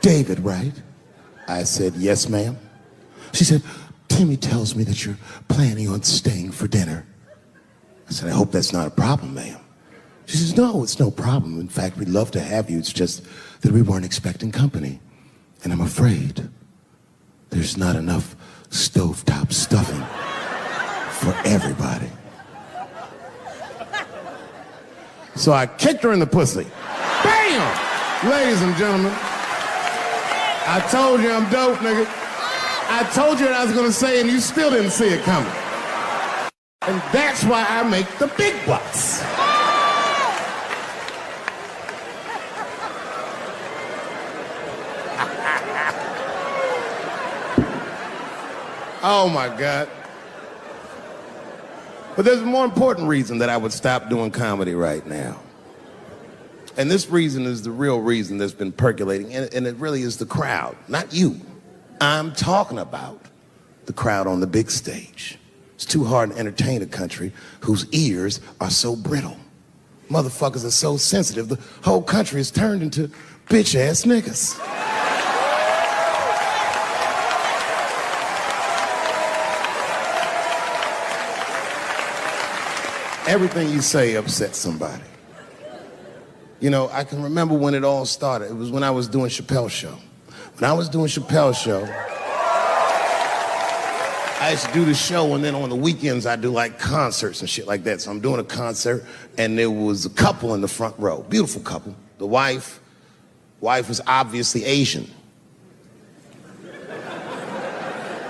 David, right? I said, yes, ma'am. She said, Timmy tells me that you're planning on staying for dinner. I said, I hope that's not a problem, ma'am. She says, no, it's no problem. In fact, we'd love to have you. It's just that we weren't expecting company. And I'm afraid there's not enough stovetop stuffing for everybody. So I kicked her in the pussy. Bam! Ladies and gentlemen, I told you I'm dope, nigga. I told you what I was gonna say and you still didn't see it coming. And that's why I make the big bucks. Oh my God. But there's a more important reason that I would stop doing comedy right now. And this reason is the real reason that's been percolating, and it really is the crowd, not you. I'm talking about the crowd on the big stage. It's too hard to entertain a country whose ears are so brittle. Motherfuckers are so sensitive, the whole country is turned into bitch-ass niggas. Everything you say upsets somebody. You know, I can remember when it all started. It was when I was doing Chappelle's show. When I was doing Chappelle's show, I used to do the show, and then on the weekends I do like concerts and shit like that. So I'm doing a concert, and there was a couple in the front row, beautiful couple. The wife was obviously Asian.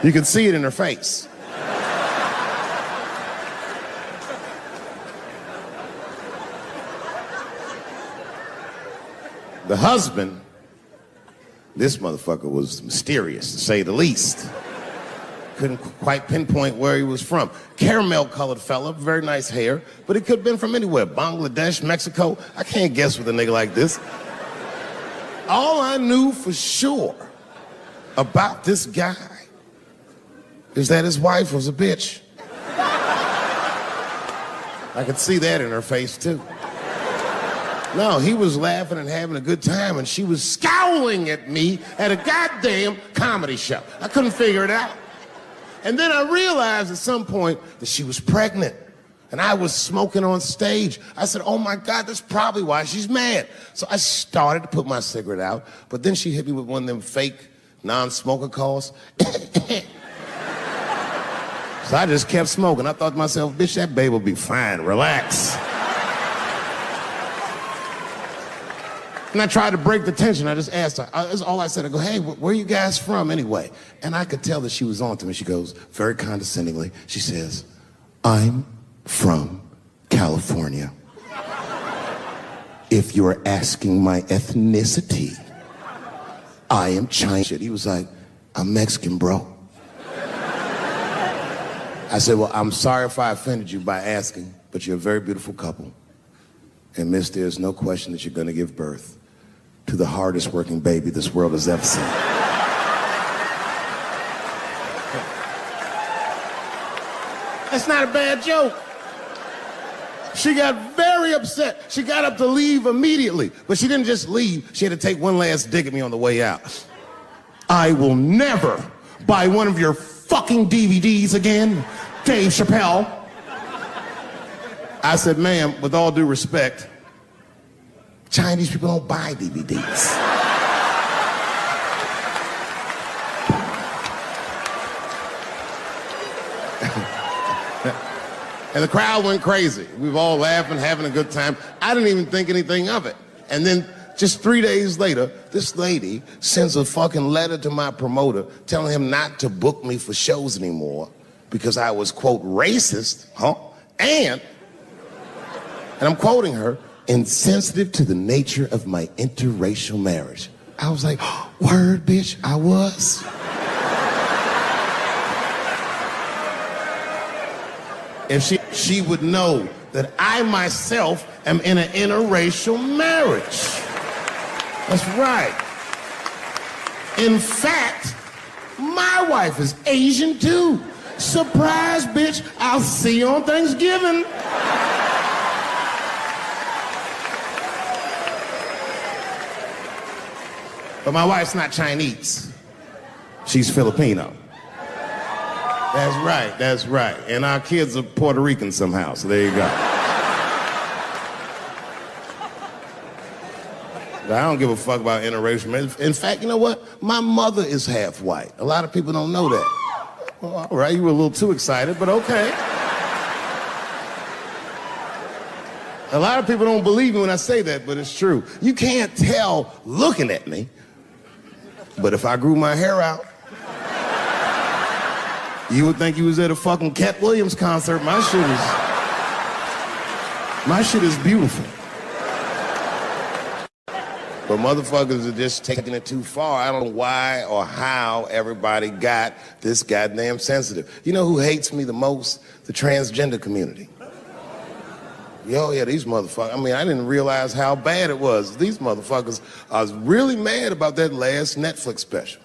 You could see it in her face. The husband, this motherfucker was mysterious, to say the least. Couldn't quite pinpoint where he was from. Caramel-colored fella, very nice hair, but he could have been from anywhere. Bangladesh, Mexico. I can't guess with a nigga like this. All I knew for sure about this guy is that his wife was a bitch. I could see that in her face, too. No, he was laughing and having a good time, and she was scowling at me at a goddamn comedy show. I couldn't figure it out. And then I realized at some point that she was pregnant, and I was smoking on stage. I said, oh my God, that's probably why she's mad. So I started to put my cigarette out, but then she hit me with one of them fake non-smoker calls. So I just kept smoking. I thought to myself, bitch, that baby will be fine, relax. And I tried to break the tension. I just asked her. That's all I said. I go, hey, where are you guys from anyway? And I could tell that she was on to me. She goes, very condescendingly, she says, I'm from California. If you're asking my ethnicity, I am Chinese. He was like, I'm Mexican, bro. I said, well, I'm sorry if I offended you by asking, but you're a very beautiful couple. And miss, there's no question that you're going to give birth to the hardest working baby this world has ever seen. That's not a bad joke. She got very upset. She got up to leave immediately, but she didn't just leave. She had to take one last dig at me on the way out. I will never buy one of your fucking DVDs again, Dave Chappelle. I said, ma'am, with all due respect, Chinese people don't buy DVDs. And the crowd went crazy. We were all laughing, having a good time. I didn't even think anything of it. And then just 3 days later, this lady sends a fucking letter to my promoter telling him not to book me for shows anymore because I was, quote, racist, and I'm quoting her, insensitive to the nature of my interracial marriage. I was like, oh, word, bitch, I was. If she would know that I myself am in an interracial marriage. That's right. In fact, my wife is Asian too. Surprise, bitch, I'll see you on Thanksgiving. But my wife's not Chinese. She's Filipino. That's right. And our kids are Puerto Rican somehow, so there you go. But I don't give a fuck about interracial marriage. In fact, you know what? My mother is half white. A lot of people don't know that. Well, all right, you were a little too excited, but okay. A lot of people don't believe me when I say that, but it's true. You can't tell looking at me. But if I grew my hair out, you would think you was at a fucking Cat Williams concert. My shit is beautiful. But motherfuckers are just taking it too far. I don't know why or how everybody got this goddamn sensitive. You know who hates me the most? The transgender community. Yo, yeah, these motherfuckers. I mean, I didn't realize how bad it was. These motherfuckers are really mad about that last Netflix special.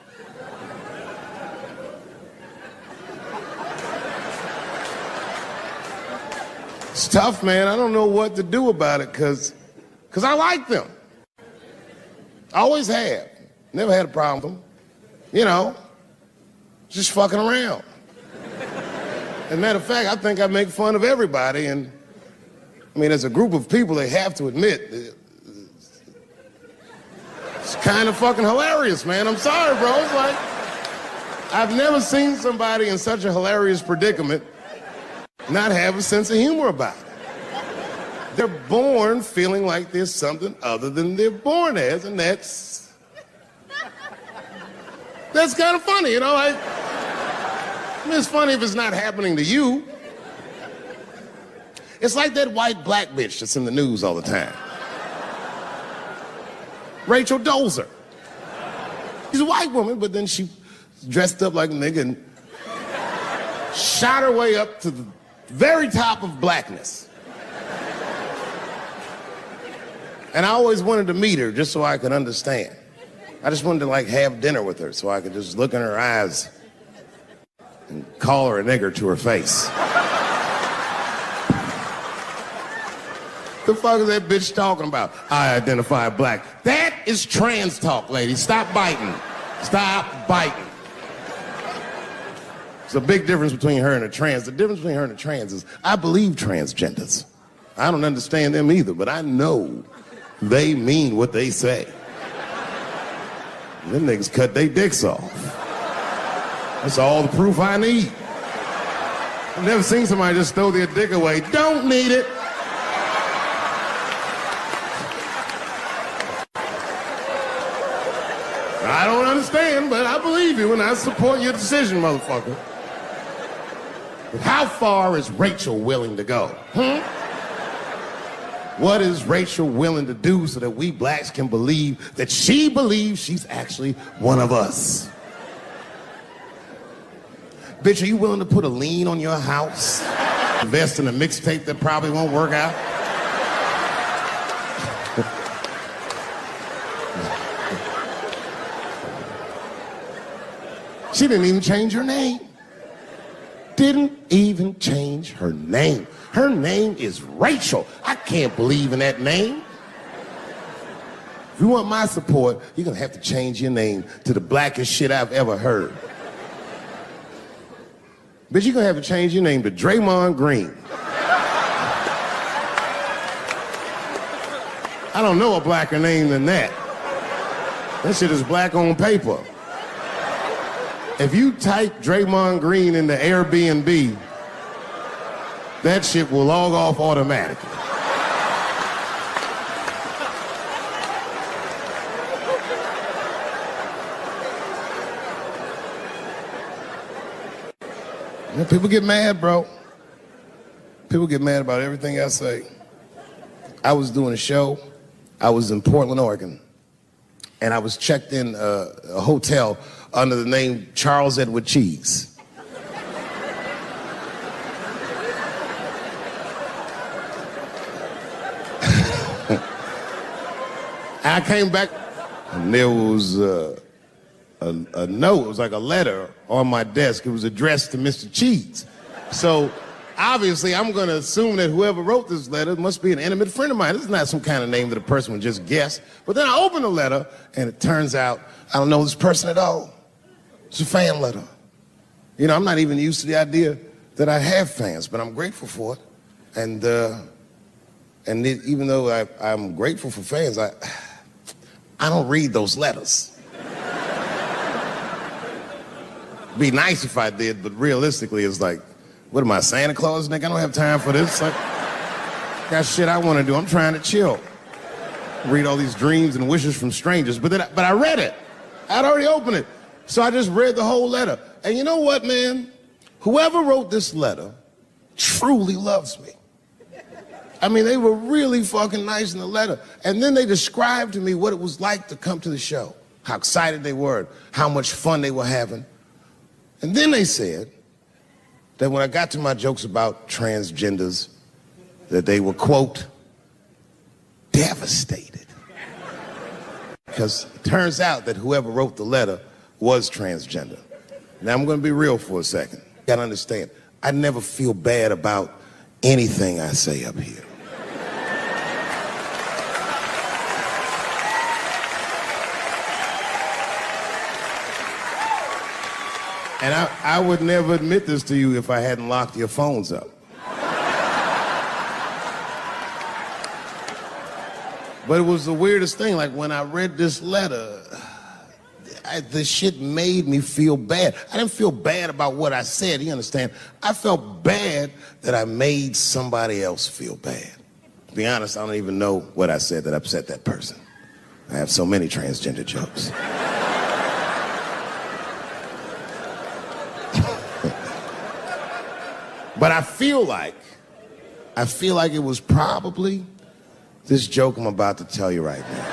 It's tough, man. I don't know what to do about it because I like them. I always have. Never had a problem with them. You know, just fucking around. As a matter of fact, I think I make fun of everybody, and I mean, as a group of people, they have to admit, it's kind of fucking hilarious, man. I'm sorry, bro. It's like, I've never seen somebody in such a hilarious predicament not have a sense of humor about it. They're born feeling like there's something other than they're born as, and that's kind of funny, you know? I mean, it's funny if it's not happening to you. It's like that white black bitch that's in the news all the time. Rachel Dolezal. She's a white woman, but then she dressed up like a nigga and shot her way up to the very top of blackness. And I always wanted to meet her just so I could understand. I just wanted to like have dinner with her so I could just look in her eyes and call her a nigger to her face. The fuck is that bitch talking about? I identify black. That is trans talk, lady. Stop biting. Stop biting. There's a big difference between her and a trans. The difference between her and a trans is I believe transgenders. I don't understand them either, but I know they mean what they say. Them niggas cut their dicks off. That's all the proof I need. I've never seen somebody just throw their dick away. Don't need it. I don't understand, but I believe you and I support your decision, motherfucker. But how far is Rachel willing to go? What is Rachel willing to do so that we blacks can believe that she believes she's actually one of us? Bitch, are you willing to put a lien on your house? Invest in a mixtape that probably won't work out? She didn't even change her name. Didn't even change her name. Her name is Rachel. I can't believe in that name. If you want my support, you're gonna have to change your name to the blackest shit I've ever heard. Bitch, you're gonna have to change your name to Draymond Green. I don't know a blacker name than that. That shit is black on paper. If you type Draymond Green into Airbnb, that shit will log off automatically. And people get mad, bro. People get mad about everything I say. I was doing a show. I was in Portland, Oregon. And I was checked in a hotel under the name Charles Edward Cheese. I came back and there was a note. It was like a letter on my desk. It was addressed to Mr. Cheese. So obviously I'm going to assume that whoever wrote this letter must be an intimate friend of mine. This is not some kind of name that a person would just guess. But then I opened the letter and it turns out I don't know this person at all. It's a fan letter. You know, I'm not even used to the idea that I have fans, but I'm grateful for it. And even though I'm grateful for fans, I don't read those letters. Be nice if I did, but realistically, it's like, what am I, Santa Claus, nigga? I don't have time for this. Like, got shit I want to do. I'm trying to chill. Read all these dreams and wishes from strangers, but I read it. I'd already opened it. So I just read the whole letter. And you know what, man? Whoever wrote this letter truly loves me. I mean, they were really fucking nice in the letter. And then they described to me what it was like to come to the show, how excited they were, how much fun they were having. And then they said that when I got to my jokes about transgenders, that they were, quote, devastated. Because it turns out that whoever wrote the letter was transgender. Now, I'm going to be real for a second. You got to understand, I never feel bad about anything I say up here. And I would never admit this to you if I hadn't locked your phones up. But it was the weirdest thing. Like, when I read this letter, the shit made me feel bad. I didn't feel bad about what I said, you understand? I felt bad that I made somebody else feel bad. To be honest, I don't even know what I said that upset that person. I have so many transgender jokes. But I feel like it was probably this joke I'm about to tell you right now.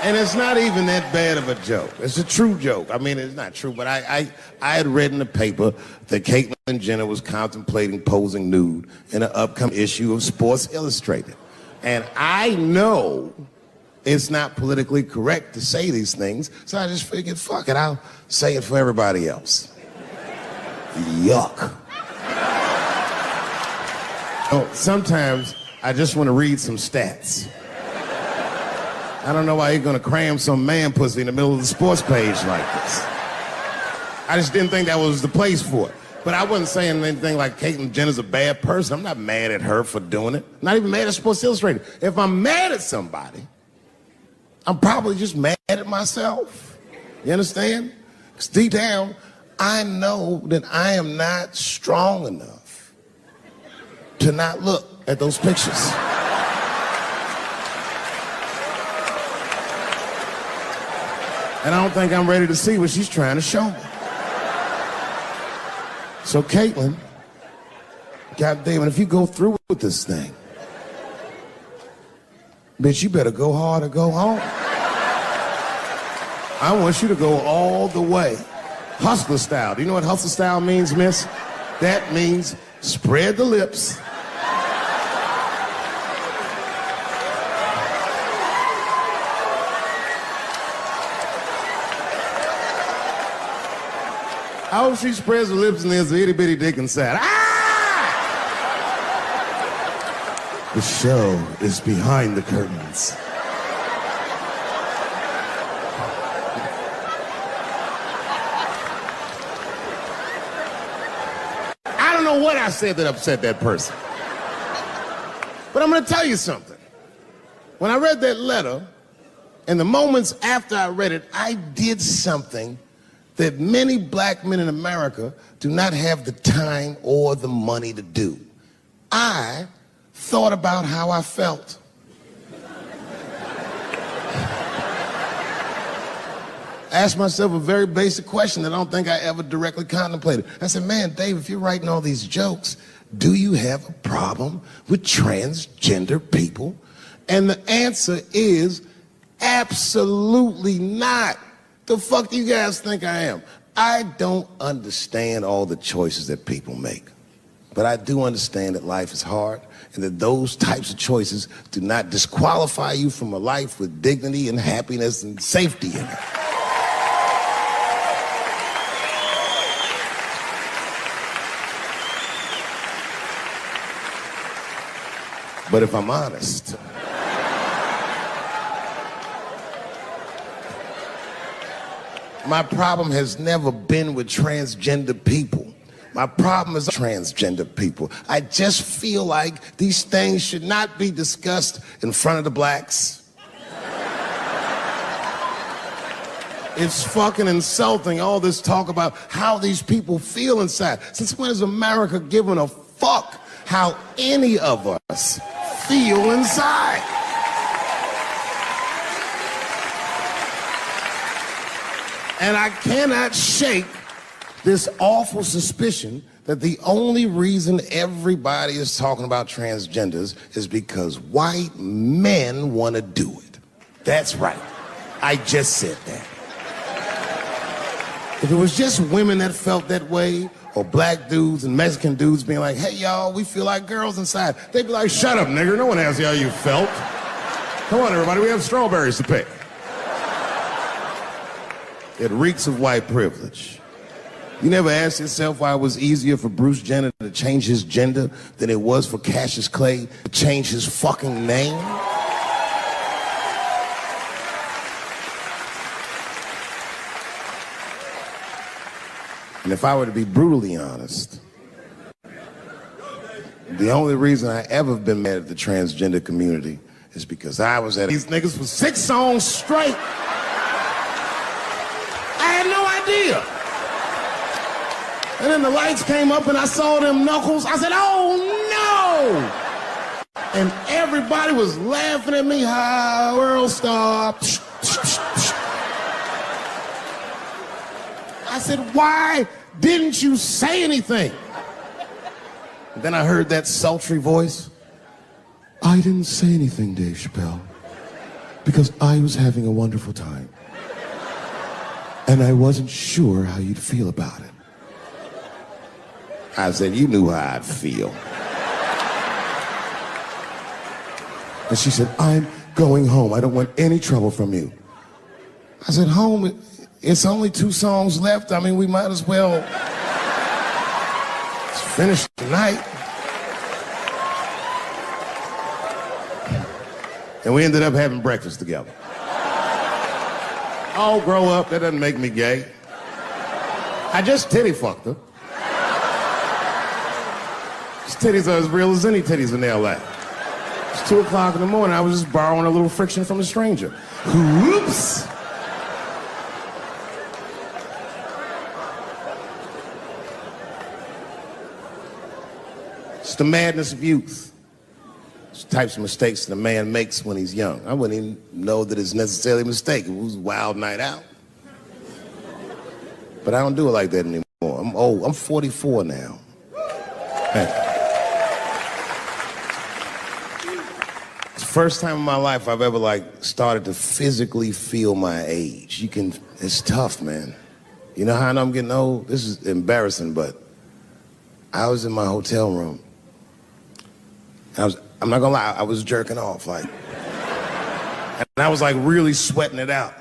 And it's not even that bad of a joke. It's a true joke. I mean, it's not true, but I had read in the paper that Caitlyn Jenner was contemplating posing nude in an upcoming issue of Sports Illustrated. And I know it's not politically correct to say these things, so I just figured, fuck it, I'll say it for everybody else. Yuck. Oh, sometimes I just want to read some stats. I don't know why you're gonna cram some man pussy in the middle of the sports page like this. I just didn't think that was the place for it. But I wasn't saying anything like Caitlyn Jenner's a bad person. I'm not mad at her for doing it. Not even mad at Sports Illustrated. If I'm mad at somebody, I'm probably just mad at myself. You understand? Because deep down, I know that I am not strong enough to not look at those pictures. And I don't think I'm ready to see what she's trying to show me. So Caitlyn, goddamn it, if you go through with this thing, bitch, you better go hard or go home. I want you to go all the way. Hustler style. Do you know what hustler style means, miss? That means spread the lips. I hope she spreads her lips and there's an itty bitty dick inside. Ah! The show is behind the curtains. I don't know what I said that upset that person. But I'm gonna tell you something. When I read that letter, and the moments after I read it, I did something that many black men in America do not have the time or the money to do. I thought about how I felt. Asked myself a very basic question that I don't think I ever directly contemplated. I said, man, Dave, if you're writing all these jokes, do you have a problem with transgender people? And the answer is absolutely not. The fuck do you guys think I am? I don't understand all the choices that people make. But I do understand that life is hard and that those types of choices do not disqualify you from a life with dignity and happiness and safety in it. But if I'm honest, my problem has never been with transgender people. My problem is transgender people. I just feel like these things should not be discussed in front of the blacks. It's fucking insulting, all this talk about how these people feel inside. Since when has America given a fuck how any of us feel inside? And I cannot shake this awful suspicion that the only reason everybody is talking about transgenders is because white men want to do it. That's right. I just said that. If it was just women that felt that way, or black dudes and Mexican dudes being like, hey, y'all, we feel like girls inside, they'd be like, shut up, nigger. No one asked you how you felt. Come on, everybody, we have strawberries to pick. It reeks of white privilege. You never asked yourself why it was easier for Bruce Jenner to change his gender than it was for Cassius Clay to change his fucking name? And if I were to be brutally honest, the only reason I ever been mad at the transgender community is because I was at these niggas for 6 songs straight. I had no idea. And then the lights came up and I saw them knuckles. I said, oh no! And everybody was laughing at me. Hi, world star. I said, why didn't you say anything? And then I heard that sultry voice. I didn't say anything, Dave Chappelle, because I was having a wonderful time. And I wasn't sure how you'd feel about it. I said, you knew how I'd feel. And she said, I'm going home. I don't want any trouble from you. I said, home? It's only 2 songs left. I mean, we might as well finish tonight. And we ended up having breakfast together. Oh, grow up. That doesn't make me gay. I just titty fucked her. These titties are as real as any titties in L.A. It's 2 o'clock in the morning. I was just borrowing a little friction from a stranger. Whoops. It's the madness of youth. It's the types of mistakes that a man makes when he's young. I wouldn't even know that it's necessarily a mistake. It was a wild night out. But I don't do it like that anymore. I'm old. I'm 44 now. Hey. It's the first time in my life I've ever started to physically feel my age. It's tough, man. You know how I know I'm getting old? This is embarrassing, but I was in my hotel room. I'm not gonna lie, I was jerking off, and I was really sweating it out.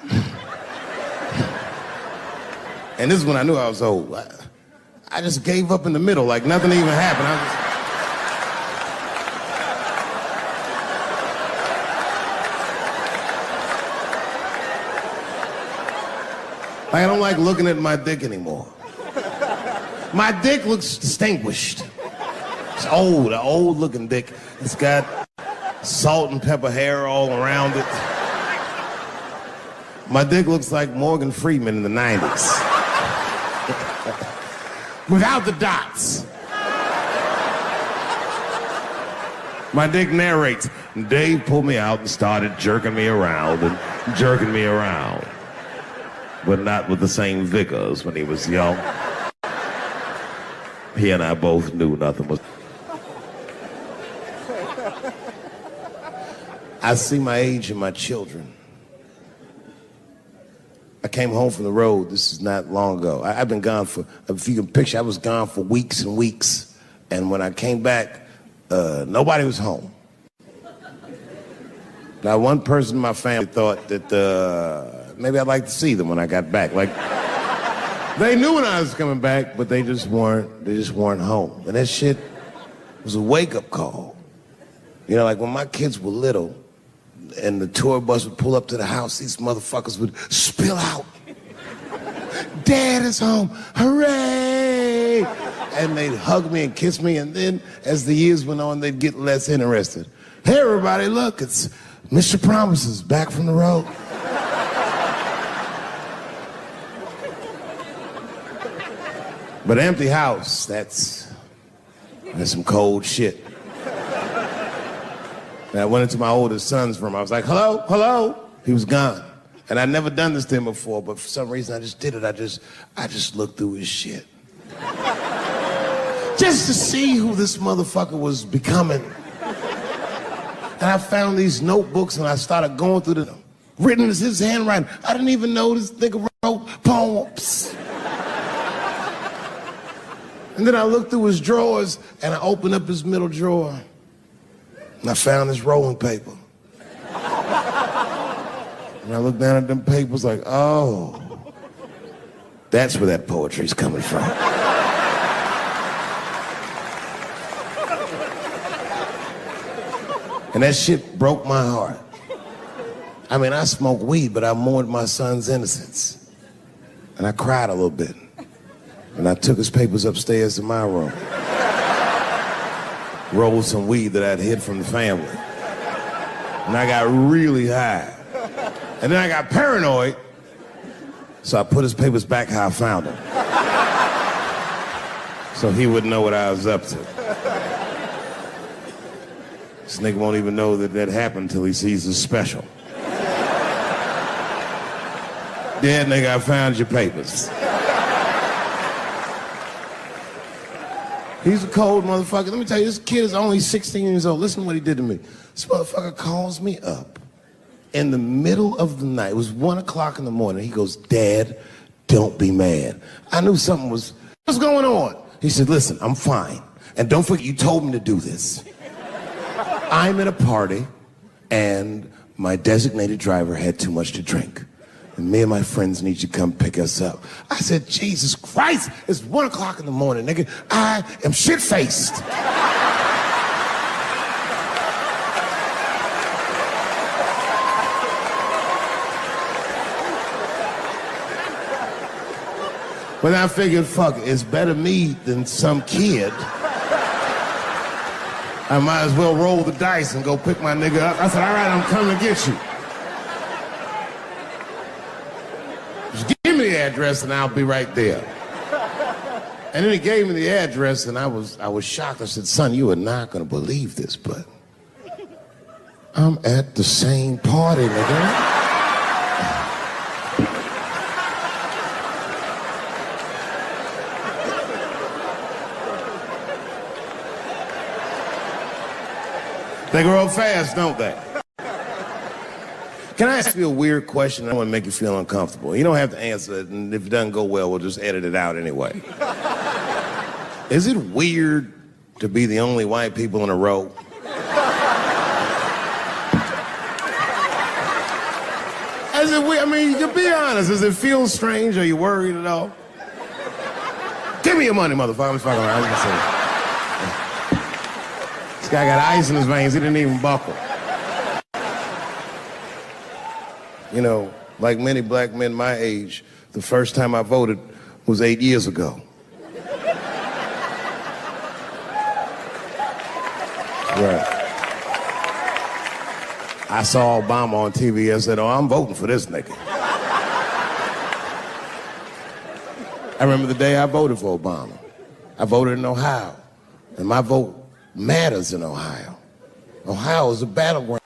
And this is when I knew I was old. I just gave up in the middle, nothing even happened. I don't like looking at my dick anymore. My dick looks distinguished. It's old, an old looking dick. It's got salt and pepper hair all around it. My dick looks like Morgan Freeman in the 90s. Without the dots. My dick narrates. Dave pulled me out and started jerking me around and jerking me around. But not with the same vigor as when he was young. He and I both knew nothing was... I see my age in my children. I came home from the road. This is not long ago. I've been gone for, if you can picture, I was gone for weeks and weeks. And when I came back, nobody was home. Now, one person in my family thought that maybe I'd like to see them when I got back. They knew when I was coming back, but they just weren't home. And that shit was a wake-up call. You know, when my kids were little, and the tour bus would pull up to the house, these motherfuckers would spill out. Dad is home, hooray! And they'd hug me and kiss me, and then as the years went on, they'd get less interested. Hey everybody, look, it's Mr. Promises back from the road. But an empty house, that's some cold shit. And I went into my oldest son's room. I was like, hello, hello. He was gone. And I'd never done this to him before, but for some reason I just did it. I just looked through his shit. Just to see who this motherfucker was becoming. And I found these notebooks and I started going through them. Written as his handwriting. I didn't even know this nigga wrote poems. And then I looked through his drawers and I opened up his middle drawer. And I found this rolling paper. And I looked down at them papers like, oh, that's where that poetry's coming from. And that shit broke my heart. I mean, I smoked weed, but I mourned my son's innocence. And I cried a little bit. And I took his papers upstairs to my room. Rolled some weed that I'd hid from the family. And I got really high. And then I got paranoid, so I put his papers back how I found them. So he wouldn't know what I was up to. This nigga won't even know that that happened until he sees the special. Yeah, nigga, I found your papers. He's a cold motherfucker. Let me tell you, this kid is only 16 years old. Listen to what he did to me. This motherfucker calls me up in the middle of the night. It was 1 o'clock in the morning. He goes, Dad, don't be mad. I knew something was, what's going on? He said, listen, I'm fine. And don't forget, you told me to do this. I'm at a party, and my designated driver had too much to drink. And me and my friends need you to come pick us up. I said, Jesus Christ, it's 1 o'clock in the morning, nigga. I am shit-faced. But I figured, fuck it, it's better me than some kid. I might as well roll the dice and go pick my nigga up. I said, all right, I'm coming to get you. Just give me the address and I'll be right there. And then he gave me the address and I was shocked. I said, son, you are not gonna believe this, but I'm at the same party, nigga. They grow up fast, don't they? Can I ask you a weird question? I want to make you feel uncomfortable. You don't have to answer it, and if it doesn't go well, we'll just edit it out anyway. Is it weird to be the only white people in a row? Is it weird? I mean, you can be honest. Does it feel strange? Are you worried at all? Give me your money, motherfucker. I'm just fucking around. This guy got ice in his veins. He didn't even buckle. You know, like many black men my age, the first time I voted was 8 years ago. Right. I saw Obama on TV. I said, oh, I'm voting for this nigga. I remember the day I voted for Obama. I voted in Ohio, and my vote matters in Ohio. Ohio is a battleground.